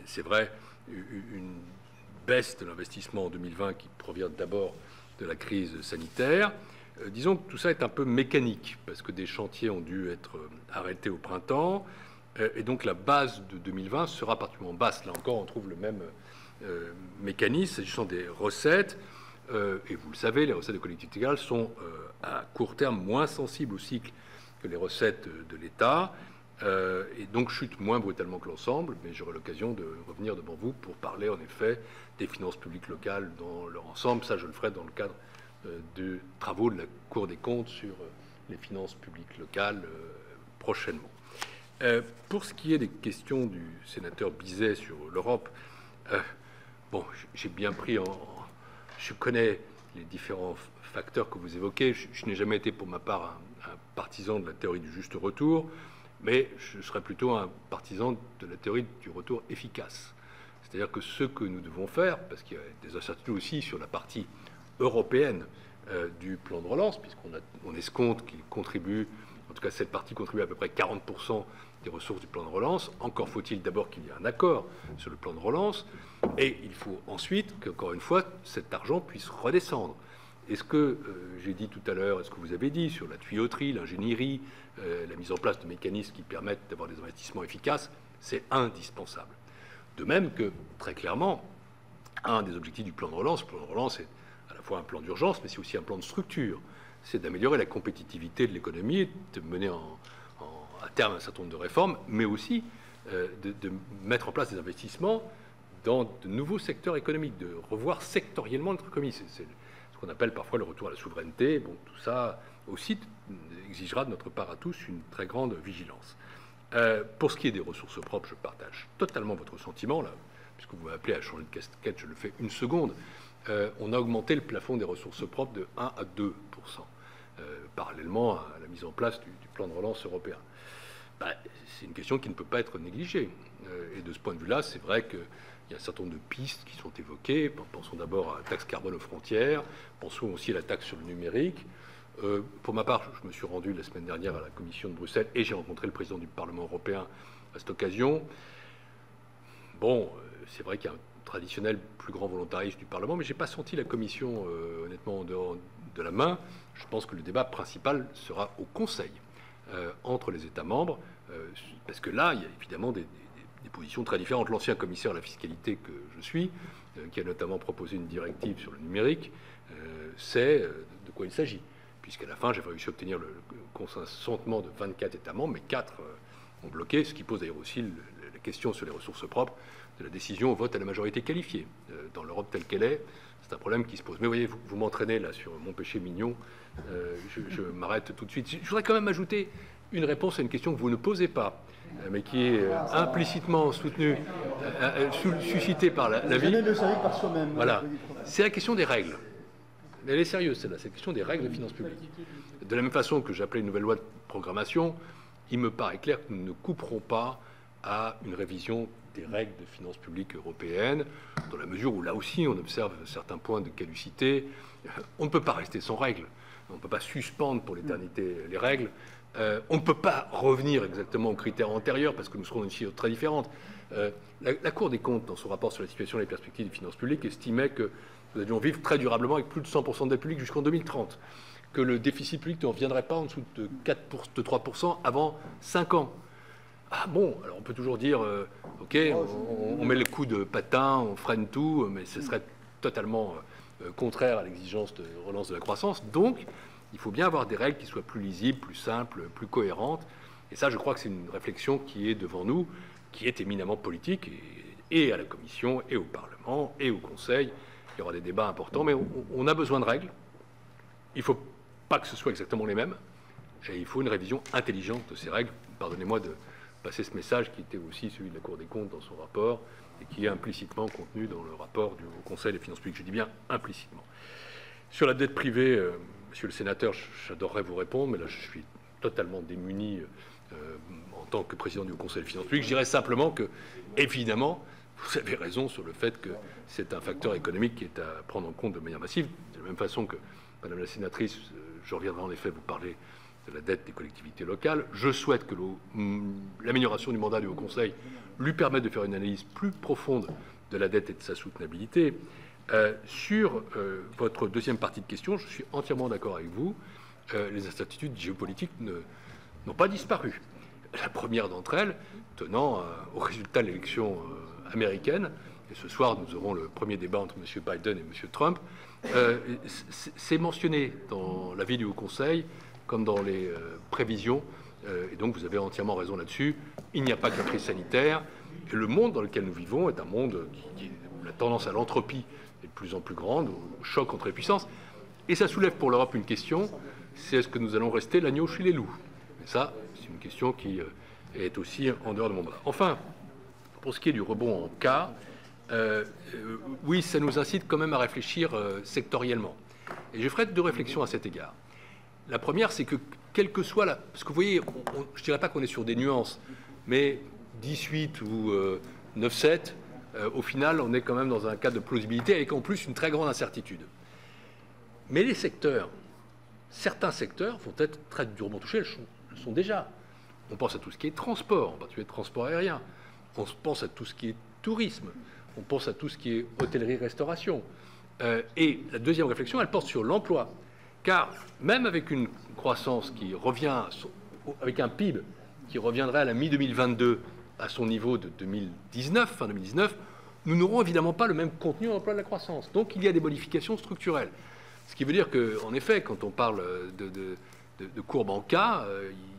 c'est vrai, une baisse de l'investissement en 2020 qui provient d'abord de la crise sanitaire. Disons que tout ça est un peu mécanique, parce que des chantiers ont dû être arrêtés au printemps, et donc la base de 2020 sera particulièrement basse. Là encore, on trouve le même mécanisme s'agissant des recettes. Et vous le savez, les recettes de collectivités locales sont à court terme moins sensibles au cycle que les recettes de l'État, et donc chutent moins brutalement que l'ensemble, mais j'aurai l'occasion de revenir devant vous pour parler en effet des finances publiques locales dans leur ensemble. Ça, je le ferai dans le cadre de travaux de la Cour des comptes sur les finances publiques locales prochainement. Pour ce qui est des questions du sénateur Bizet sur l'Europe, bon, j'ai bien pris je connais les différents facteurs que vous évoquez. Je n'ai jamais été pour ma part un partisan de la théorie du juste retour, mais je serais plutôt un partisan de la théorie du retour efficace. C'est-à-dire que ce que nous devons faire, parce qu'il y a des incertitudes aussi sur la partie européenne du plan de relance, puisqu'on escompte qu'il contribue, en tout cas cette partie contribue à peu près 40% des ressources du plan de relance. Encore faut-il d'abord qu'il y ait un accord sur le plan de relance, et il faut ensuite qu'encore une fois, cet argent puisse redescendre. Est-ce que j'ai dit tout à l'heure, est-ce que vous avez dit sur la tuyauterie, l'ingénierie, la mise en place de mécanismes qui permettent d'avoir des investissements efficaces, c'est indispensable. De même que, très clairement, un des objectifs du plan de relance, le plan de relance est à la fois un plan d'urgence, mais c'est aussi un plan de structure, c'est d'améliorer la compétitivité de l'économie, de mener à terme un certain nombre de réformes, mais aussi de mettre en place des investissements dans de nouveaux secteurs économiques, de revoir sectoriellement notre économie. C'est ce qu'on appelle parfois le retour à la souveraineté. Bon, tout ça aussi exigera de notre part à tous une très grande vigilance. Pour ce qui est des ressources propres, je partage totalement votre sentiment, là, puisque vous m'appelez à changer de casquette, je le fais une seconde. On a augmenté le plafond des ressources propres de 1 à 2%, parallèlement à la mise en place du plan de relance européen. C'est une question qui ne peut pas être négligée. Et de ce point de vue-là, c'est vrai qu'il y a un certain nombre de pistes qui sont évoquées. Pensons d'abord à la taxe carbone aux frontières, pensons aussi à la taxe sur le numérique. Pour ma part, je me suis rendu la semaine dernière à la Commission de Bruxelles et j'ai rencontré le président du Parlement européen à cette occasion. Bon, c'est vrai qu'il y a un traditionnel plus grand volontarisme du Parlement, mais je n'ai pas senti la Commission, honnêtement, en dehors de la main. Je pense que le débat principal sera au Conseil, entre les États membres, parce que là, il y a évidemment des positions très différentes. L'ancien commissaire à la fiscalité que je suis, qui a notamment proposé une directive sur le numérique, sait de quoi il s'agit, puisqu'à la fin, j'ai réussi à obtenir le consentement de 24 États membres, mais 4 ont bloqué, ce qui pose d'ailleurs aussi la question sur les ressources propres de la décision au vote à la majorité qualifiée. Dans l'Europe telle qu'elle est, c'est un problème qui se pose. Mais vous voyez, vous m'entraînez là sur mon péché mignon. Je m'arrête tout de suite. Je voudrais quand même ajouter une réponse à une question que vous ne posez pas, mais qui est implicitement soutenue, suscitée par la vie. Par soi-même. Voilà. C'est la question des règles. Elle est sérieuse, celle-là. C'est la question des règles de finances publiques. De la même façon que j'appelais une nouvelle loi de programmation, il me paraît clair que nous ne couperons pas à une révision des règles de finances publiques européennes, dans la mesure où là aussi on observe certains points de caducité. On ne peut pas rester sans règles, on ne peut pas suspendre pour l'éternité les règles, on ne peut pas revenir exactement aux critères antérieurs parce que nous serons dans une situation très différente. La Cour des comptes, dans son rapport sur la situation et les perspectives des finances publiques, estimait que nous allions vivre très durablement avec plus de 100% de dette publique jusqu'en 2030, que le déficit public ne reviendrait pas en dessous de 3% avant 5 ans. Ah bon, alors on peut toujours dire, ok, on met le coup de patin, on freine tout, mais ce serait totalement contraire à l'exigence de relance de la croissance. Donc, il faut bien avoir des règles qui soient plus lisibles, plus simples, plus cohérentes. Et ça, je crois que c'est une réflexion qui est devant nous, qui est éminemment politique, et à la Commission, et au Parlement, et au Conseil. Il y aura des débats importants, mais on a besoin de règles. Il ne faut pas que ce soit exactement les mêmes, et il faut une révision intelligente de ces règles. Pardonnez-moi de passer ce message qui était aussi celui de la Cour des comptes dans son rapport et qui est implicitement contenu dans le rapport du Haut Conseil des finances publiques. Je dis bien implicitement. Sur la dette privée, monsieur le sénateur, j'adorerais vous répondre, mais là je suis totalement démuni en tant que président du Haut Conseil des finances publiques. Je dirais simplement que, évidemment, vous avez raison sur le fait que c'est un facteur économique qui est à prendre en compte de manière massive. De la même façon que, madame la sénatrice, je reviendrai en effet vous parler de la dette des collectivités locales. Je souhaite que l'amélioration du mandat du Haut Conseil lui permette de faire une analyse plus profonde de la dette et de sa soutenabilité. Sur votre deuxième partie de question, je suis entièrement d'accord avec vous. Les incertitudes géopolitiques n'ont pas disparu. La première d'entre elles tenant au résultat de l'élection américaine, et ce soir nous aurons le premier débat entre M. Biden et M. Trump, c'est mentionné dans l'avis du Haut Conseil comme dans les prévisions, et donc vous avez entièrement raison là-dessus. Il n'y a pas que la crise sanitaire, et le monde dans lequel nous vivons est un monde où la tendance à l'entropie est de plus en plus grande, au choc entre les puissances, et ça soulève pour l'Europe une question, c'est est-ce que nous allons rester l'agneau chez les loups? Et ça, c'est une question qui est aussi en dehors de mon mandat. Enfin, pour ce qui est du rebond en cas, oui, ça nous incite quand même à réfléchir sectoriellement. Et je ferai deux réflexions à cet égard. La première, c'est que quelle que soit la... Parce que vous voyez, je ne dirais pas qu'on est sur des nuances, mais 18 ou 9-7, au final, on est quand même dans un cadre de plausibilité avec en plus une très grande incertitude. Mais les secteurs, certains secteurs vont être très durement touchés, le sont déjà. On pense à tout ce qui est transport, en particulier transport aérien. On pense à tout ce qui est tourisme. On pense à tout ce qui est hôtellerie-restauration. Et la deuxième réflexion, elle porte sur l'emploi. Car même avec une croissance qui revient, avec un PIB qui reviendrait à la mi-2022 à son niveau de 2019, fin 2019, nous n'aurons évidemment pas le même contenu d'emploi de la croissance. Donc il y a des modifications structurelles. Ce qui veut dire qu'en effet, quand on parle de courbe en cas,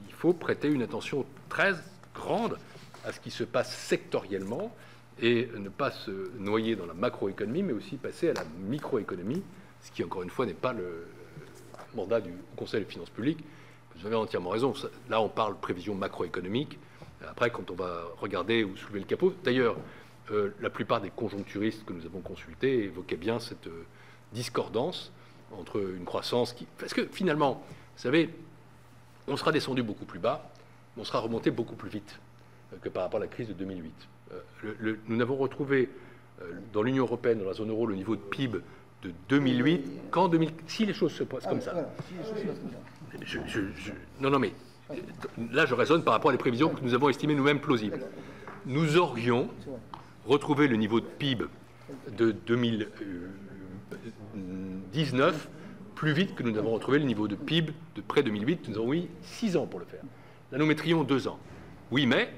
il faut prêter une attention très grande à ce qui se passe sectoriellement et ne pas se noyer dans la macroéconomie, mais aussi passer à la microéconomie, ce qui, encore une fois, n'est pas le mandat du Conseil des finances publiques. Vous avez entièrement raison. Là, on parle prévision macroéconomique. Après, quand on va regarder ou soulever le capot, d'ailleurs, la plupart des conjoncturistes que nous avons consultés évoquaient bien cette discordance entre une croissance qui... Parce que finalement, vous savez, on sera descendu beaucoup plus bas, mais on sera remonté beaucoup plus vite que par rapport à la crise de 2008. Nous n'avons retrouvé dans l'Union européenne, dans la zone euro, le niveau de PIB de 2008 qu'en 2000. Si les choses se passent comme ça. Non, mais là, je raisonne par rapport à les prévisions que nous avons estimées nous-mêmes plausibles. Nous aurions retrouvé le niveau de PIB de 2019 plus vite que nous n'avons retrouvé le niveau de PIB de près 2008. Nous avons eu 6 ans pour le faire. Là, nous mettrions 2 ans. Oui, mais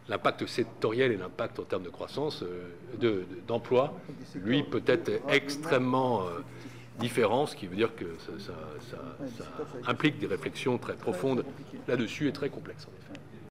l'impact sectoriel et l'impact en termes de croissance, d'emploi, lui, peut être extrêmement différent, ce qui veut dire que ça implique des réflexions très profondes là-dessus et très complexes, en effet.